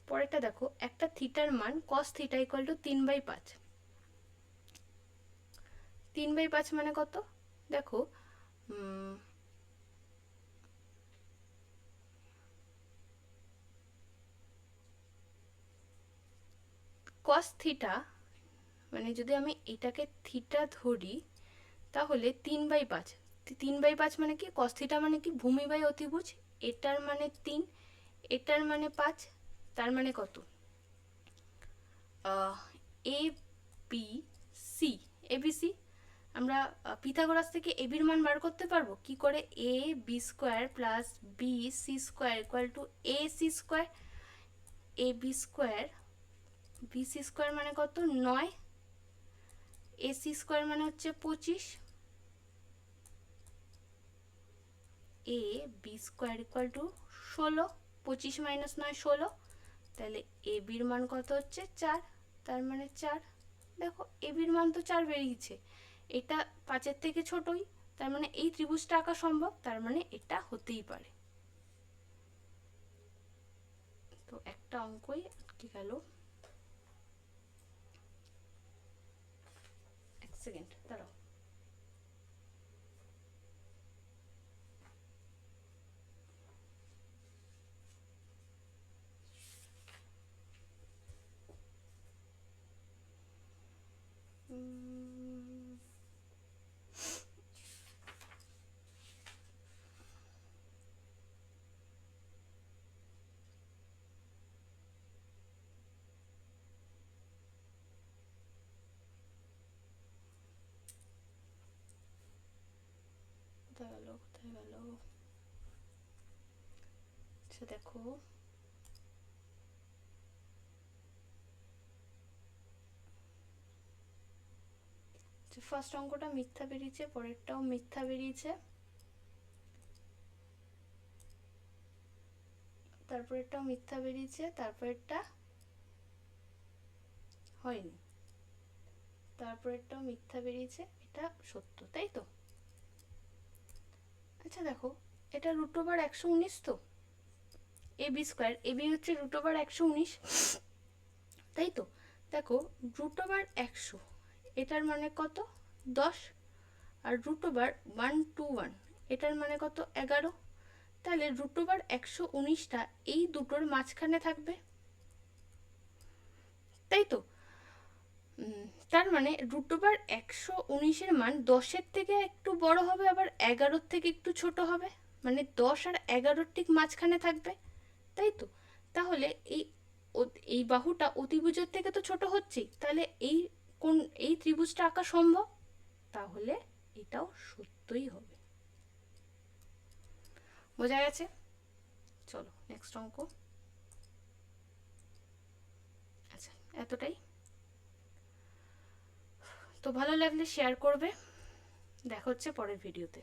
পরেরটা দেখো, একটা থিটার মান কস থিটা ইকুয়াল টু 3/5, 3/5 মানে কত? দেখো, কস থিটা মানে যদি আমি এটাকে থিটা ধরি, তাহলে 3/5, 3/5 মানে কি? কস থিটা মানে কি? ভূমি বাই অতিভুজ, এটার মানে 3, এটার মানে 5, তার মানে কত? এ বি সি, এবিসি, আমরা পিথাগোরাস থেকে এবির মান বার করতে পারবো কি করে? A B square plus B C square equal to A C square, A B square B C square মানে কত? 9, এ সি স্কোয়ার মানে হচ্ছে 25, A B square equal to 16, 25 minus 9 16, তাহলে এ বির মান কত হচ্ছে? 4, তার মানে 4। দেখো, এ বির মান তো 4 বেরিয়েছে, এটা 5-এর থেকে ছোটই, তার মানে এই ত্রিভুজটা আঁকা সম্ভব, তার মানে এটা হতেই পারে। তো একটা অঙ্কই আটকে গেল। এক সেকেন্ড দাঁড়াও, কোথায় গেল কোথায় গেল? আচ্ছা দেখো, ফার্স্ট অঙ্কটা মিথ্যা বেরিয়েছে, পরেরটাও মিথ্যা বেরিয়েছে, তারপরেরটাও মিথ্যা বেরিয়েছে, তারপরেরটা হয়নি, তারপরেরটাও মিথ্যা বেরিয়েছে, এটা সত্য, তাই তো? আচ্ছা দেখো, এটা রুট ওভার 119, তো এ বি স্কোয়ার, এ বি হচ্ছে রুট ওভার 119, তাই তো? দেখো রুট ওভার 100, এটার মানে কত? 10। আর রুট ওভার 121, এটার মানে কত? 11। তাহলে রুট ওভার 119টা এই দুটোর মাঝখানে থাকবে, তাই তো? তার মানে রুট ওভার 119-এর মান 10-এর থেকে একটু বড় হবে, আবার 11-র থেকে একটু ছোট হবে, মানে 10 আর 11-র ঠিক মাঝখানে থাকবে, তাই তো? তাহলে এই বাহুটা অতিভুজের থেকে তো ছোট হচ্ছেই, তাহলে এই ত্রিভুজটা আঁকা সম্ভব, তাহলে এটাও সত্যই হবে। বোঝা গেছে? চলো নেক্সট অঙ্ক। আচ্ছা এতটাই। তো ভালো লাগলে শেয়ার করবে, দেখা হচ্ছে পরের ভিডিওতে।